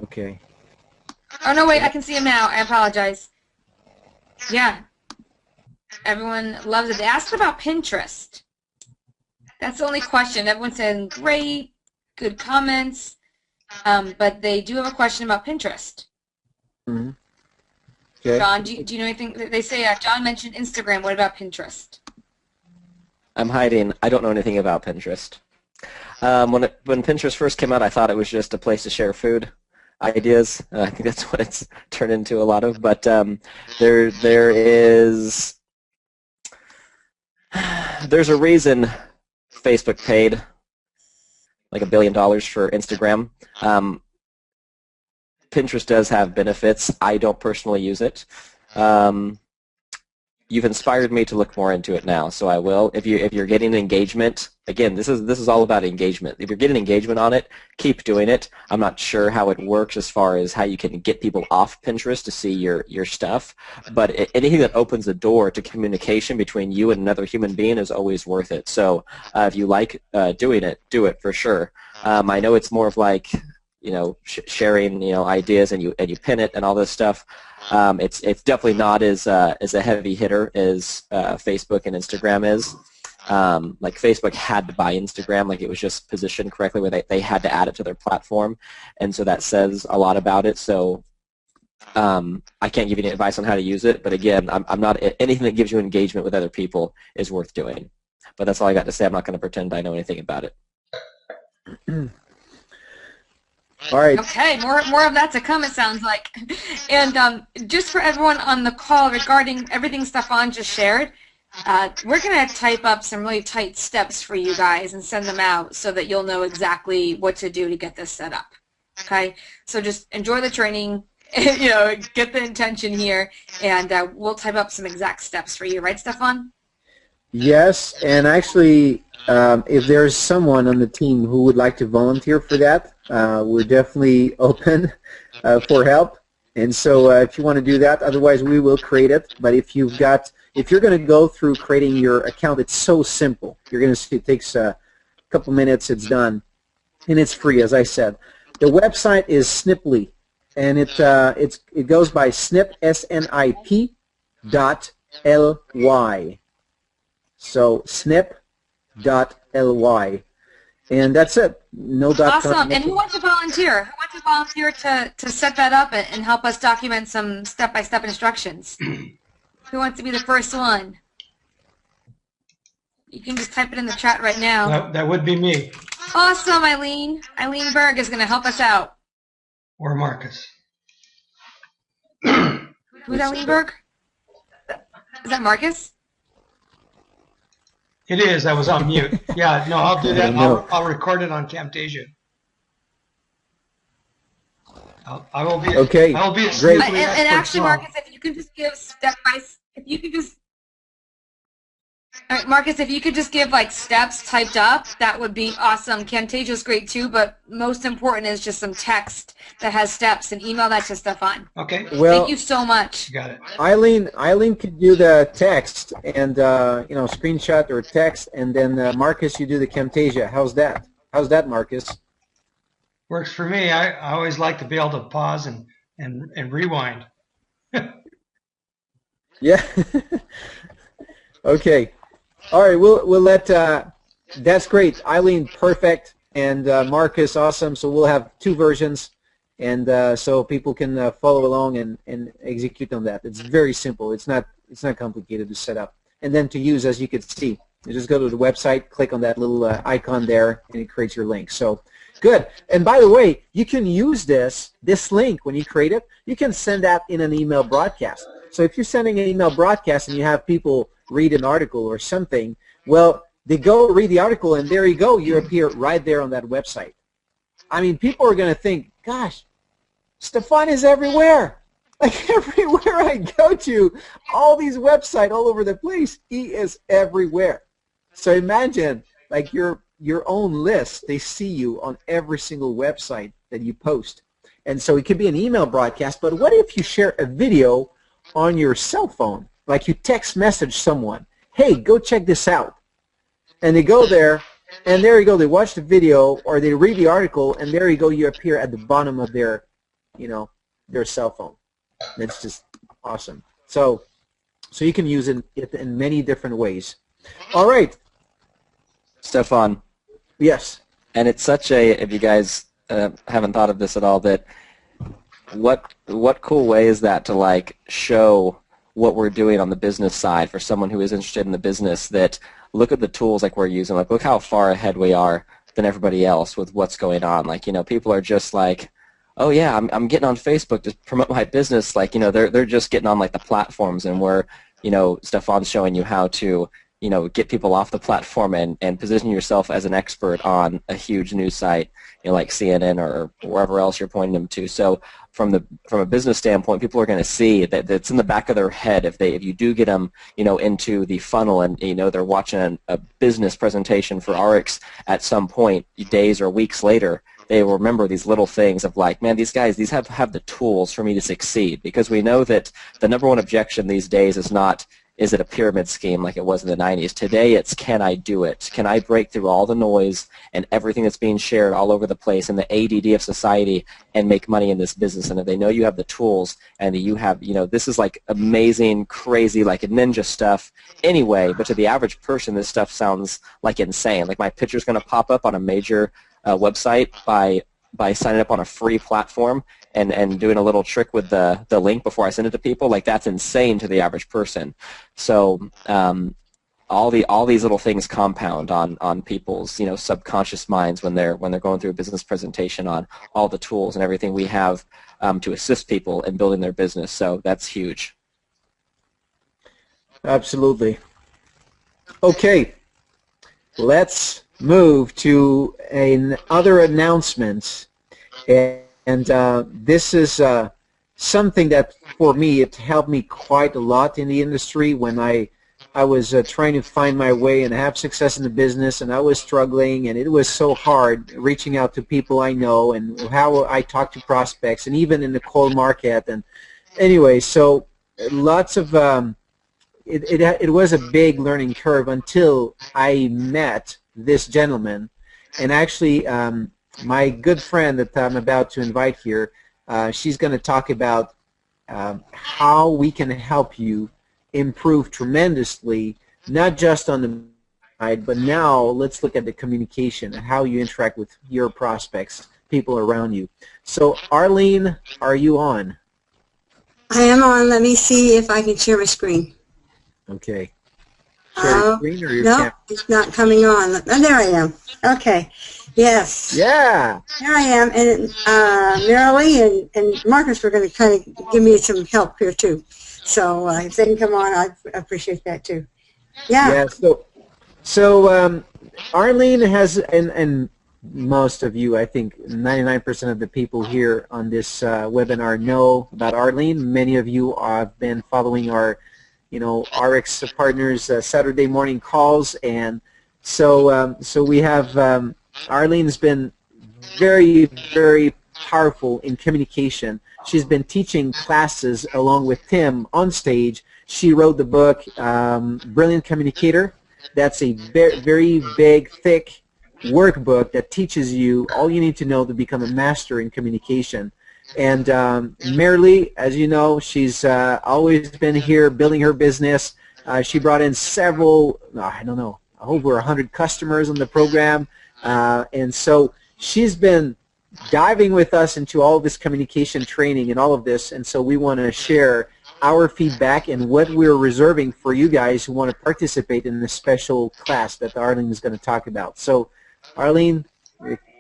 S3: Okay.
S1: Oh, no, wait. I can see them now. I apologize. Yeah. Everyone loves it. They asked about Pinterest. That's the only question. Everyone's saying, great, good comments, but they do have a question about Pinterest.
S3: Mm-hmm. Okay.
S1: John, do you know anything? They say, John mentioned Instagram. What about Pinterest?
S2: I'm hiding. I don't know anything about Pinterest. When Pinterest first came out, I thought it was just a place to share food ideas. I think that's what it's turned into a lot of. But there's a reason Facebook paid like $1 billion for Instagram. Pinterest does have benefits. I don't personally use it. You've inspired me to look more into it now, so I will. If you're getting engagement, again, this is all about engagement. If you're getting engagement on it, keep doing it. I'm not sure how it works as far as how you can get people off Pinterest to see your stuff, but anything that opens the door to communication between you and another human being is always worth it. So if you like doing it, do it for sure. I know it's more of like sharing ideas and you pin it and all this stuff. It's definitely not as a heavy hitter as Facebook and Instagram is. Like Facebook had to buy Instagram, like it was just positioned correctly where they had to add it to their platform, and so that says a lot about it. So I can't give you any advice on how to use it, but again, I'm not, anything that gives you engagement with other people is worth doing. But that's all I got to say. I'm not going to pretend I know anything about it.
S3: All right.
S1: Okay, more of that to come, it sounds like. And just for everyone on the call regarding everything Stefan just shared, we're going to type up some really tight steps for you guys and send them out so that you'll know exactly what to do to get this set up. Okay? So just enjoy the training, get the intention here, and we'll type up some exact steps for you. Right, Stefan?
S3: Yes, and actually, if there's someone on the team who would like to volunteer for that, we're definitely open for help. And so if you want to do that, otherwise we will create it. But if you're going to go through creating your account, it's so simple. You're going to see it takes a couple minutes, it's done. And it's free, as I said. The website is Sniply, and it goes by snip, SNIP, .ly. So snip.ly. And that's it. No dot.
S1: Awesome. And who wants to volunteer? Who wants to volunteer to set that up and help us document some step-by-step instructions? Who wants to be the first one? You can just type it in the chat right now.
S5: That would be me.
S1: Awesome, Eileen. Eileen Berg is going to help us out.
S5: Or Marcus.
S1: Who's Eileen Berg? Is that Marcus?
S5: It is. I was on mute. Yeah, no, I'll do that. I'll record it on Camtasia. I will be.
S3: Okay.
S5: I will be.
S3: Great.
S1: And actually, Marcus, if you can just give step by, if you could just. All right, Marcus, if you could just give like steps typed up, that would be awesome. Camtasia is great too, but most important is just some text that has steps, and email that to Stefan.
S5: Okay.
S3: Well,
S1: thank you so much.
S5: Got it.
S3: Eileen could do the text and screenshot or text, and then Marcus, you do the Camtasia. How's that? How's that, Marcus?
S5: Works for me. I always like to be able to pause and rewind.
S3: Yeah. Okay. All right. We'll let. That's great, Eileen. Perfect, and Marcus, awesome. So we'll have two versions, and so people can follow along and execute on that. It's very simple. It's not complicated to set up, and then to use, as you can see. You just go to the website, click on that little icon there, and it creates your link. So good. And by the way, you can use this link when you create it. You can send that in an email broadcast. So if you're sending an email broadcast and you have people read an article or something, well, they go read the article, and there you go. You appear right there on that website. I mean, people are going to think, gosh, Stefan is everywhere. Like everywhere I go to, all these websites all over the place, he is everywhere. So imagine, like your own list, they see you on every single website that you post. And so it could be an email broadcast, but what if you share a video on your cell phone? Like you text message someone, hey, go check this out. And they go there, and there you go, they watch the video, or they read the article, and there you go, you appear at the bottom of their cell phone. That's just awesome. So you can use it in many different ways. All right.
S2: Stefan.
S3: Yes.
S2: And it's such if you guys haven't thought of this at all, that what cool way is that to like show what we're doing on the business side for someone who is interested in the business, that look at the tools like we're using, like look how far ahead we are than everybody else with what's going on. Like, people are just like, oh yeah, I'm getting on Facebook to promote my business. Like, they're just getting on like the platforms, and we're, Stefan's showing you how to, get people off the platform and position yourself as an expert on a huge news site, like CNN or wherever else you're pointing them to. So from a business standpoint, people are going to see that it's in the back of their head if you do get them, into the funnel, and they're watching a business presentation for RX at some point, days or weeks later. They will remember these little things of like, man, these guys, these have the tools for me to succeed, because we know that the number one objection these days is not, is it a pyramid scheme like it was in the 90s? Today it's, can I do it? Can I break through all the noise and everything that's being shared all over the place and the ADD of society and make money in this business? And if they know you have the tools and that you have, this is like amazing, crazy, like a ninja stuff anyway, but to the average person this stuff sounds like insane. Like my picture's going to pop up on a major website by signing up on a free platform and doing a little trick with the link before I send it to people. Like, that's insane to the average person. So all these little things compound on people's subconscious minds when they're going through a business presentation on all the tools and everything we have to assist people in building their business. So that's huge.
S3: Absolutely. Okay, let's move to other announcements. And this is something that, for me, it helped me quite a lot in the industry when I was trying to find my way and have success in the business, and I was struggling, and it was so hard reaching out to people I know and how I talk to prospects, and even in the cold market. And anyway, so lots of it was a big learning curve until I met this gentleman, and actually my good friend that I'm about to invite here, she's going to talk about how we can help you improve tremendously, not just on the side, but now let's look at the communication and how you interact with your prospects, people around you. So Arlene, are you on?
S7: I am on. Let me see if I can share my screen.
S3: Okay. Share your screen or your
S7: no,
S3: camera?
S7: it's not coming on. Oh, there I am. Okay. Yes.
S3: Yeah.
S7: Here I am. And Marilee and Marcus were going to kind of give me some help here, too. So if they can come on, I appreciate that, too. Yeah.
S3: Yeah. So Arlene has, and most of you, I think 99% of the people here on this webinar know about Arlene. Many of you have been following our RX Partners Saturday morning calls, and so we have Arlene's been very, very powerful in communication. She's been teaching classes along with Tim on stage. She wrote the book Brilliant Communicator. That's a very big, thick workbook that teaches you all you need to know to become a master in communication. And Marilee, as you know, she's always been here building her business. She brought in several, I don't know, over 100 customers on the program. And so she's been diving with us into all of this communication training and all of this. And so we want to share our feedback and what we're reserving for you guys who want to participate in this special class that Arlene is going to talk about. So Arlene,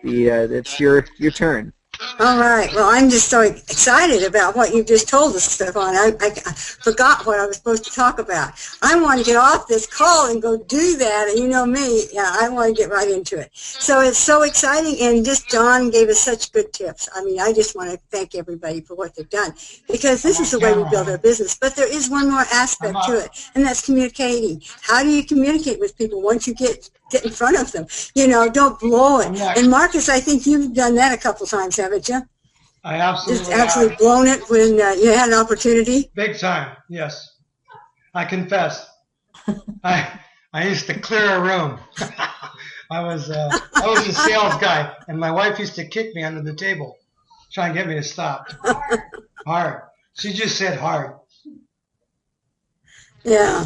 S3: it's your turn.
S7: All right. Well, I'm just so excited about what you just told us, Stefan. I forgot what I was supposed to talk about. I want to get off this call and go do that. And you know me, yeah, I want to get right into it. So it's so exciting. And just John gave us such good tips. I mean, I just want to thank everybody for what they've done, because this is the way we build our business. But there is one more aspect to it, and that's communicating. How do you communicate with people once you get in front of them? Don't blow it. And Marcus, I think you've done that a couple times, haven't you?
S5: I absolutely
S7: Just absolutely blown it when you had an opportunity.
S5: Big time, yes. I confess. I used to clear a room. I was a sales guy, and my wife used to kick me under the table, try and get me to stop. Hard. She just said hard.
S7: Yeah.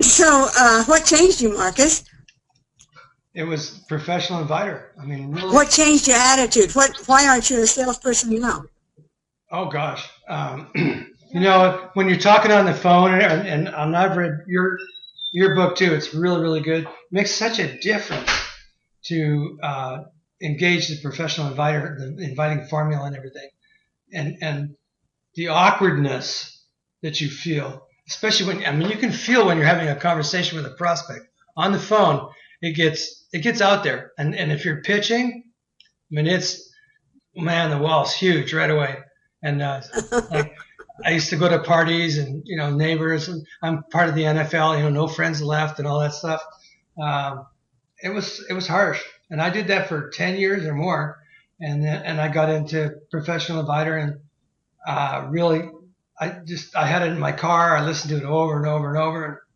S7: So what changed you, Marcus?
S5: It was professional inviter. I mean, really.
S7: What changed your attitude? Why aren't you a salesperson now?
S5: Oh gosh, when you're talking on the phone, and I've read your book too. It's really, really good. It makes such a difference to engage the professional inviter, the inviting formula and everything, and the awkwardness that you feel, especially you can feel when you're having a conversation with a prospect on the phone. It gets out there, and if you're pitching, the wall's huge right away. And like I used to go to parties and neighbors, and I'm part of the NFL, no friends left and all that stuff. It was harsh, and I did that for 10 years or more, and I got into professional inviter, and really I had it in my car. I listened to it over and over and over,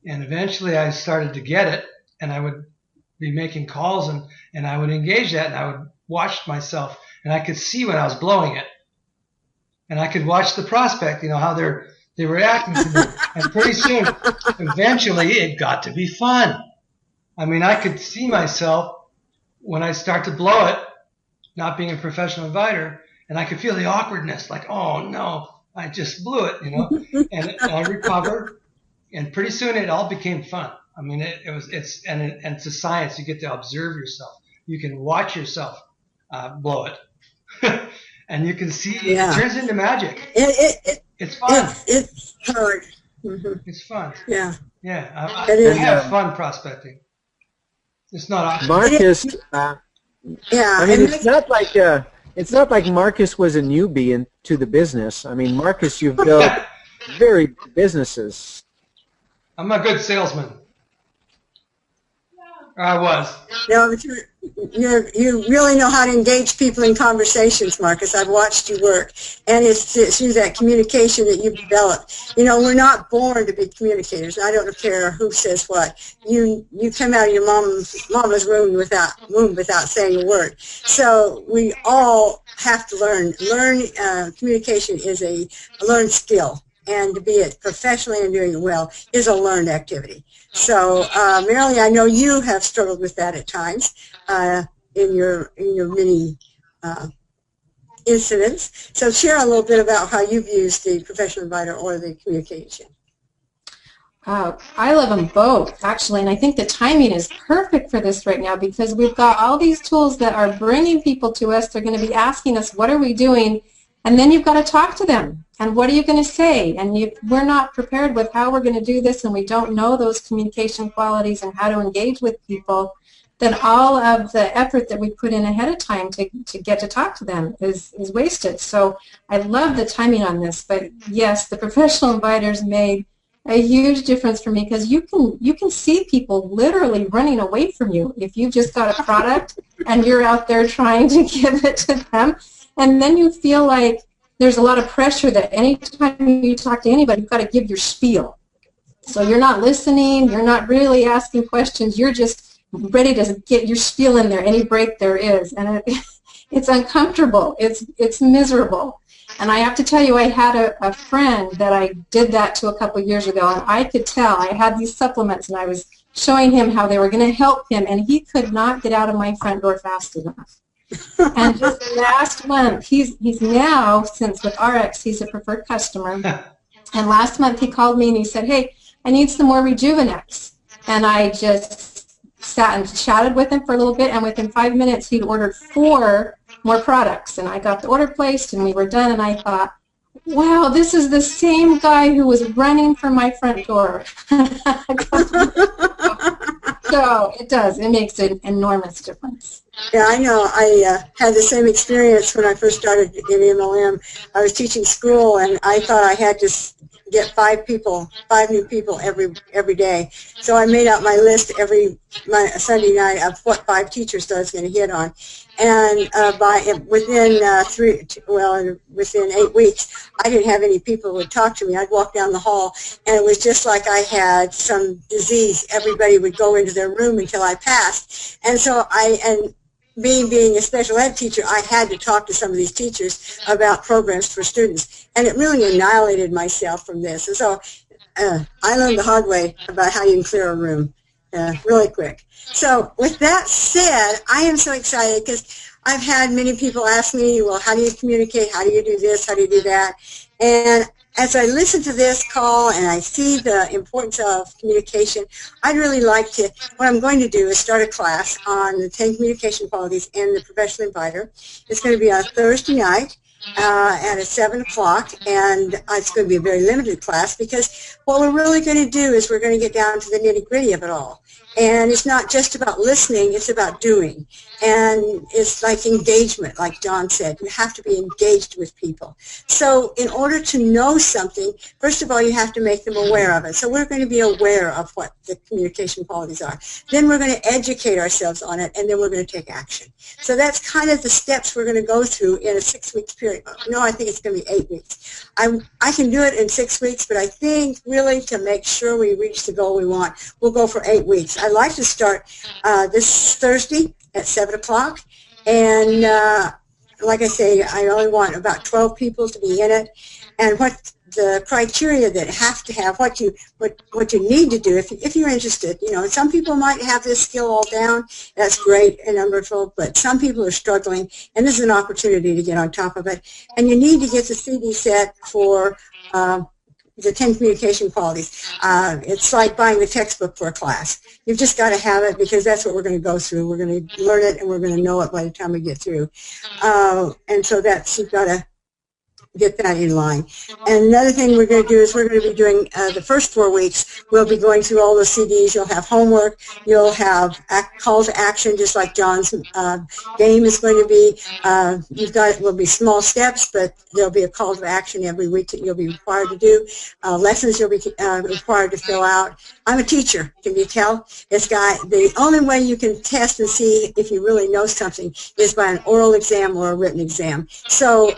S5: and eventually I started to get it. And I would be making calls, and I would engage that, and I would watch myself, and I could see when I was blowing it. And I could watch the prospect, how they were reacting to me. And pretty soon, eventually, it got to be fun. I mean, I could see myself when I start to blow it, not being a professional inviter, and I could feel the awkwardness, like, oh no, I just blew it, and I recovered, and pretty soon it all became fun. I mean, it's a science. You get to observe yourself. You can watch yourself blow it, and you can see it turns into magic.
S7: It's
S5: fun.
S7: It's hard.
S5: It's fun.
S7: Yeah.
S5: Yeah,
S7: It
S5: I
S7: is.
S5: have fun prospecting. It's not often.
S3: Marcus,
S7: Yeah.
S3: I mean, it's not like Marcus was a newbie into the business. I mean, Marcus, you've built very big businesses.
S5: I'm a good salesman. Or I was.
S7: No, but you really know how to engage people in conversations, Marcus. I've watched you work, and it's through that communication that you've developed. You know, we're not born to be communicators. I don't care who says what. You come out of your mama's womb without saying a word. So we all have to learn. Communication is a learned skill, and to be it professionally and doing it well is a learned activity. So, Marilee, I know you have struggled with that at times in your many incidents. So share a little bit about how you've used the professional inviter or the communication.
S6: I love them both, actually, and I think the timing is perfect for this right now because we've got all these tools that are bringing people to us. They're going to be asking us, what are we doing? And then you've got to talk to them. And what are you going to say? And we're not prepared with how we're going to do this, and we don't know those communication qualities and how to engage with people, then all of the effort that we put in ahead of time to get to talk to them is wasted. So I love the timing on this. But yes, the professional inviters made a huge difference for me because you can see people literally running away from you if you've just got a product and you're out there trying to give it to them. And then you feel like there's a lot of pressure that anytime you talk to anybody, you've got to give your spiel. So you're not listening, you're not really asking questions, you're just ready to get your spiel in there, any break there is. And it's uncomfortable, it's miserable. And I have to tell you, I had a friend that I did that to a couple years ago, and I could tell. I had these supplements, and I was showing him how they were going to help him, and he could not get out of my front door fast enough. And just last month, he's now, since with RX, he's a preferred customer. And last month he called me and he said, hey, I need some more Rejuvenex. And I just sat and chatted with him for a little bit, and within 5 minutes he'd ordered 4 more products. And I got the order placed and we were done, and I thought, wow, this is the same guy who was running for my front door. So it does. It makes an enormous difference.
S7: Yeah, I know. I had the same experience when I first started in MLM. I was teaching school, and I thought I had to get 5 new people every day. So I made out my list every Sunday night of what 5 teachers I was going to hit on. And within 8 weeks, I didn't have any people who would talk to me. I'd walk down the hall, and it was just like I had some disease. Everybody would go into their room until I passed. And so being a special ed teacher, I had to talk to some of these teachers about programs for students, and it really annihilated myself from this. And so I learned the hard way about how you can clear a room really quick. So with that said, I am so excited because I've had many people ask me, well, how do you communicate? How do you do this? How do you do that? And as I listen to this call and I see the importance of communication, I'd really like to, what I'm going to do is start a class on the 10 communication qualities and the professional inviter. It's going to be on Thursday night at 7 o'clock, and it's going to be a very limited class because what we're really going to do is we're going to get down to the nitty-gritty of it all. And it's not just about listening, it's about doing. And it's like engagement, like John said. You have to be engaged with people. So in order to know something, first of all, you have to make them aware of it. So we're going to be aware of what the communication qualities are. Then we're going to educate ourselves on it, and then we're going to take action. So that's kind of the steps we're going to go through in a 6-week period. No, I think it's going to be 8 weeks. I can do it in 6 weeks, but I think really to make sure we reach the goal we want, we'll go for 8 weeks. I'd like to start this Thursday at 7 o'clock, and like I say, I only want about 12 people to be in it, and what the criteria that have to have, what you need to do if you're interested. You know, some people might have this skill all down. That's great in number 12, but some people are struggling, and this is an opportunity to get on top of it. And you need to get the CD set for the 10 communication qualities. It's like buying the textbook for a class. You've just got to have it because that's what we're going to go through. We're going to learn it, and we're going to know it by the time we get through. And so you've got to get that in line. And another thing we're going to do is we're going to be doing the first 4 weeks. We'll be going through all the CDs. You'll have homework. You'll have call to action, just like John's game is going to be. It will be small steps, but there'll be a call to action every week that you'll be required to do. Lessons you'll be required to fill out. I'm a teacher. Can you tell? The only way you can test and see if you really know something is by an oral exam or a written exam. So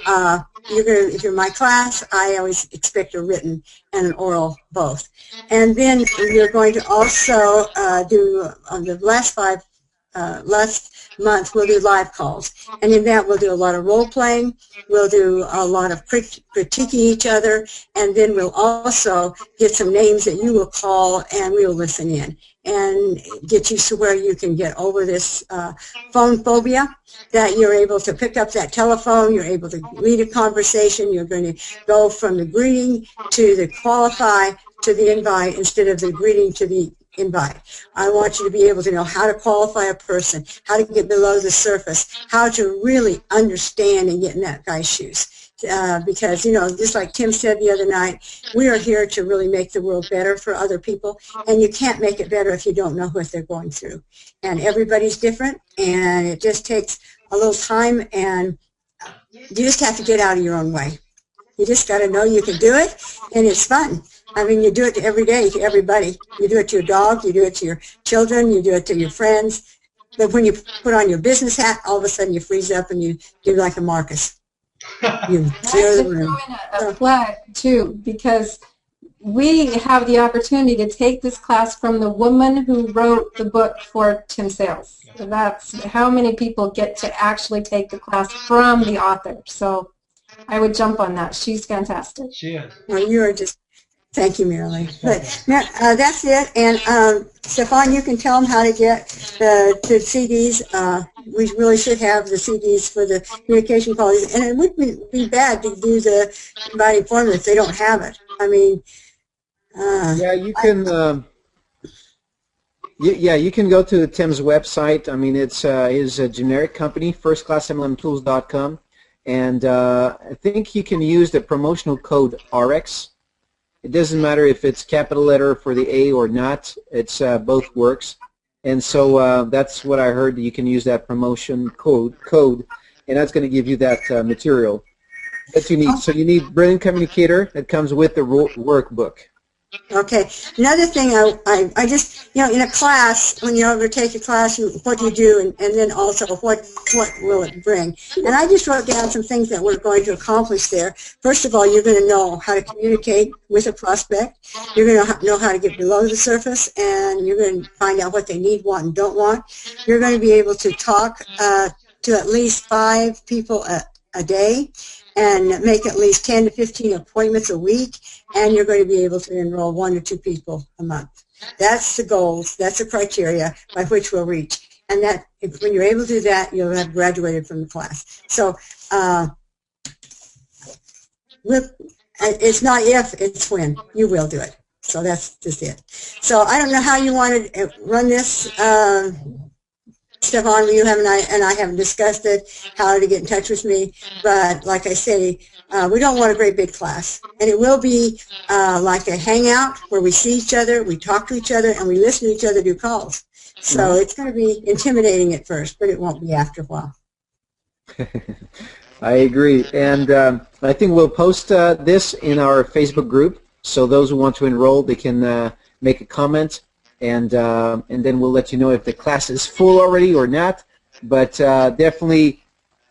S7: if you're in my class, I always expect a written and an oral both. And then you're going to also do on the last month, we'll do live calls. And in that, we'll do a lot of role playing. We'll do a lot of critiquing each other. And then we'll also get some names that you will call, and we will listen in and get you to where you can get over this phone phobia, that you're able to pick up that telephone, you're able to lead a conversation, you're going to go from the greeting to the qualify to the invite instead of the greeting to the invite. I want you to be able to know how to qualify a person, how to get below the surface, how to really understand and get in that guy's shoes. Because, just like Tim said the other night, we are here to really make the world better for other people, and you can't make it better if you don't know what they're going through. And everybody's different, and it just takes a little time, and you just have to get out of your own way. You just got to know you can do it, and it's fun. I mean, you do it every day to everybody. You do it to your dog, you do it to your children, you do it to your friends. But when you put on your business hat, all of a sudden you freeze up and you do like a Marcus. You clear the room.
S6: A flag, too, because we have the opportunity to take this class from the woman who wrote the book for Tim Sales. So that's how many people get to actually take the class from the author. So I would jump on that. She's fantastic.
S5: She is.
S7: Well, you are just, thank you, Marilyn. But that's it. And Stefan, you can tell them how to get the CDs. We really should have the CDs for the communication qualities. And it wouldn't be bad to do the inviting formula if they don't have it. I mean,
S3: yeah, you can. You can go to Tim's website. I mean, it's his generic company, firstclassmlmtools.com, and I think you can use the promotional code RX. It doesn't matter if it's capital letter for the A or not. It's both works, and so that's what I heard. You can use that promotion code, and that's going to give you that material that you need. So you need Brilliant Communicator that comes with the workbook.
S7: Okay. Another thing, I just, in a class, when you overtake a class, what do you do, and then also what will it bring? And I just wrote down some things that we're going to accomplish there. First of all, you're going to know how to communicate with a prospect. You're going to know how to get below the surface, and you're going to find out what they need, want, and don't want. You're going to be able to talk to at least 5 people a day, and make at least 10 to 15 appointments a week, and you're going to be able to enroll 1 to 2 people a month. That's the goals. That's the criteria by which we'll reach. And that, when you're able to do that, you'll have graduated from the class. So it's not if, it's when. You will do it. So that's just it. So I don't know how you want to run this. Stefan, you and I haven't discussed it, how to get in touch with me, but like I say, we don't want a great big class. And it will be like a hangout where we see each other, we talk to each other, and we listen to each other do calls. So it's going to be intimidating at first, but it won't be after a while.
S3: I agree. And I think we'll post this in our Facebook group, so those who want to enroll, they can make a comment. And then we'll let you know if the class is full already or not. But definitely,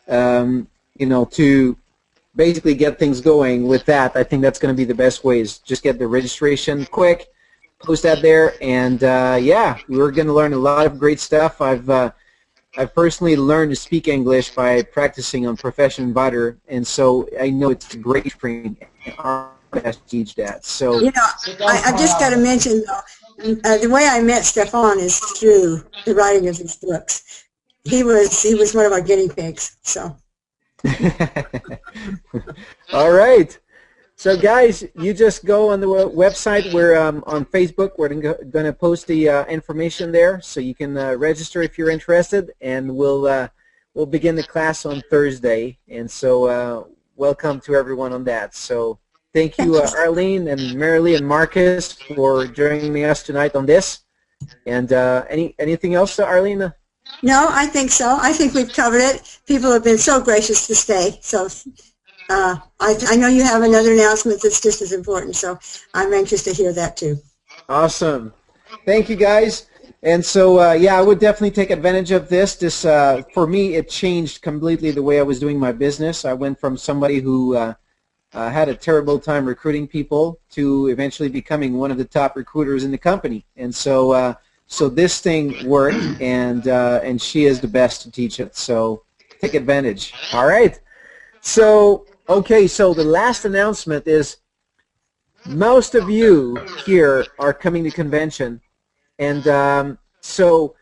S3: to basically get things going with that, I think that's going to be the best way, is just get the registration quick, post that there, and yeah, we're going to learn a lot of great stuff. I've personally learned to speak English by practicing on Profession Inviter, and so I know it's great for me. To teach that. So
S7: I've just got to mention, though, the way I met Stefan is through the writing of his books. He was one of our guinea pigs. So.
S3: All right. So guys, you just go on the website. We're on Facebook. We're going to post the information there, so you can register if you're interested, and we'll begin the class on Thursday. And so welcome to everyone on that. So thank you, Arlene and Marilee and Marcus, for joining us tonight on this. And anything else, Arlene?
S7: No, I think so. I think we've covered it. People have been so gracious to stay. So I know you have another announcement that's just as important, so I'm anxious to hear that too.
S3: Awesome. Thank you, guys. And so, yeah, I would definitely take advantage of this. For me, it changed completely the way I was doing my business. I went from somebody who had a terrible time recruiting people to eventually becoming one of the top recruiters in the company. And so, so this thing worked, and she is the best to teach it. So take advantage. All right. So, okay, so the last announcement is most of you here are coming to convention. And so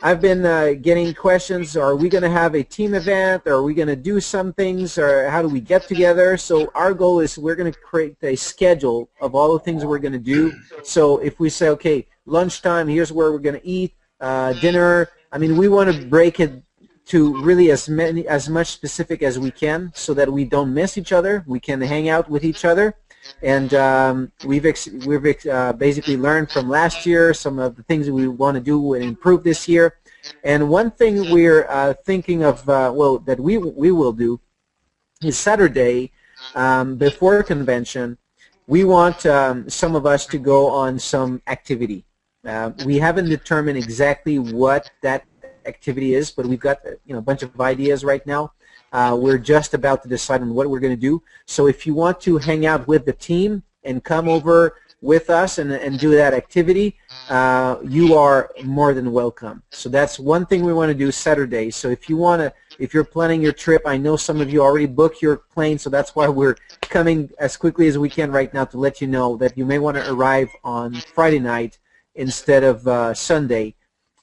S3: I've been getting questions, are we going to have a team event? Are we going to do some things? Or how do we get together? So our goal is we're going to create a schedule of all the things we're going to do. So if we say, okay, lunchtime, here's where we're going to eat, dinner, I mean, we want to break it to really as much specific as we can so that we don't miss each other. We can hang out with each other. And we've basically learned from last year some of the things that we want to do and improve this year. And one thing we're thinking of, well, that we will do is Saturday before convention. We want some of us to go on some activity. We haven't determined exactly what that activity is, but we've got a bunch of ideas right now. We're just about to decide on what we're going to do. So if you want to hang out with the team and come over with us and do that activity, you are more than welcome. So that's one thing we want to do Saturday. So if you're planning your trip, I know some of you already booked your plane, so that's why we're coming as quickly as we can right now to let you know that you may want to arrive on Friday night instead of Sunday.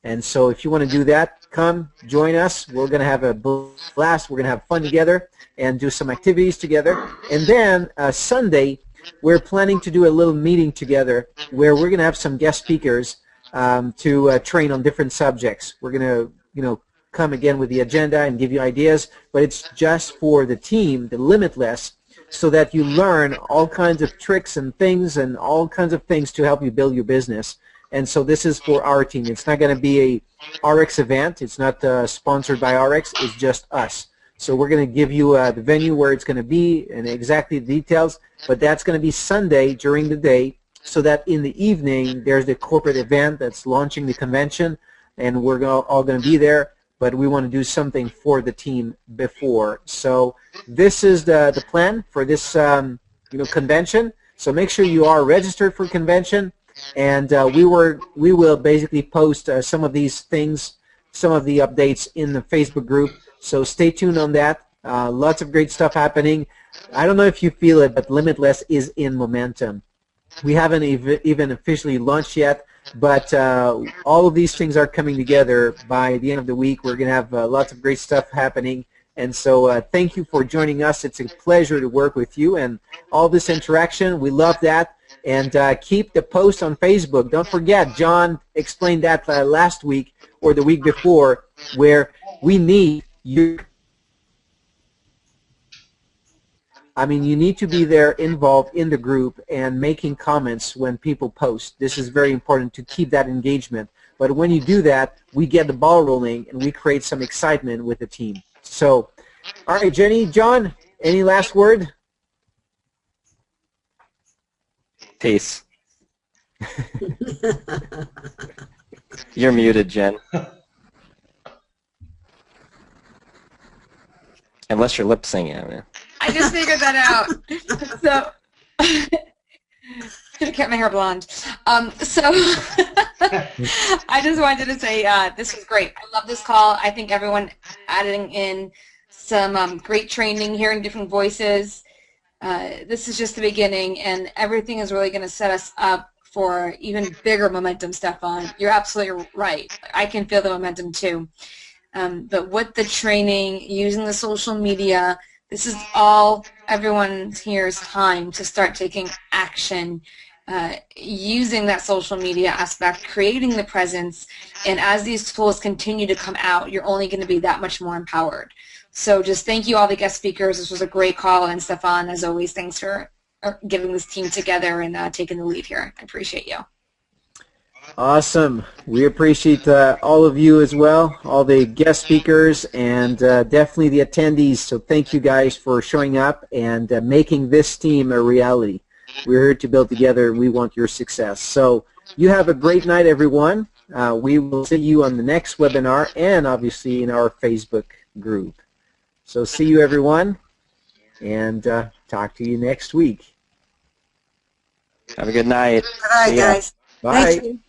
S3: And so if you want to do that, come, join us. We're going to have a blast. We're going to have fun together and do some activities together. And then Sunday, we're planning to do a little meeting together where we're going to have some guest speakers to train on different subjects. We're going to, come again with the agenda and give you ideas, but it's just for the team, the Limitless, so that you learn all kinds of tricks and things and all kinds of things to help you build your business. And so this is for our team. It's not going to be a RX event. It's not sponsored by RX. It's just us. So we're going to give you the venue where it's going to be and exactly the details. But that's going to be Sunday during the day, so that in the evening there's the corporate event that's launching the convention, and we're all going to be there. But we want to do something for the team before. So this is the plan for this convention. So make sure you are registered for convention. And we will basically post some of these things, some of the updates in the Facebook group. So stay tuned on that. Lots of great stuff happening. I don't know if you feel it, but Limitless is in momentum. We haven't even officially launched yet, but all of these things are coming together by the end of the week. We're going to have lots of great stuff happening. And so thank you for joining us. It's a pleasure to work with you and all this interaction. We love that. And keep the post on Facebook. Don't forget, John explained that last week or the week before, where we need you. I mean, you need to be there involved in the group and making comments when people post. This is very important to keep that engagement. But when you do that, we get the ball rolling and we create some excitement with the team. So, all right, Jenny, John, any last word?
S2: Peace. You're muted, Jen. Unless you're lip singing. I mean.
S1: I just figured that out. So I kept my hair blonde. So I just wanted to say this was great. I love this call. I think everyone adding in some great training, hearing different voices. This is just the beginning, and everything is really going to set us up for even bigger momentum, Stefan. You're absolutely right. I can feel the momentum too. But with the training, using the social media, this is all everyone here's time to start taking action, using that social media aspect, creating the presence, and as these tools continue to come out, you're only going to be that much more empowered. So just thank you all the guest speakers. This was a great call, and Stefan, as always, thanks for getting this team together and taking the lead here. I appreciate you.
S3: Awesome. We appreciate all of you as well, all the guest speakers, and definitely the attendees. So thank you guys for showing up and making this team a reality. We're here to build together, and we want your success. So you have a great night, everyone. We will see you on the next webinar and obviously in our Facebook group. So see you, everyone, and talk to you next week.
S2: Have a good night.
S7: All right, guys.
S3: Bye.
S7: Thank you.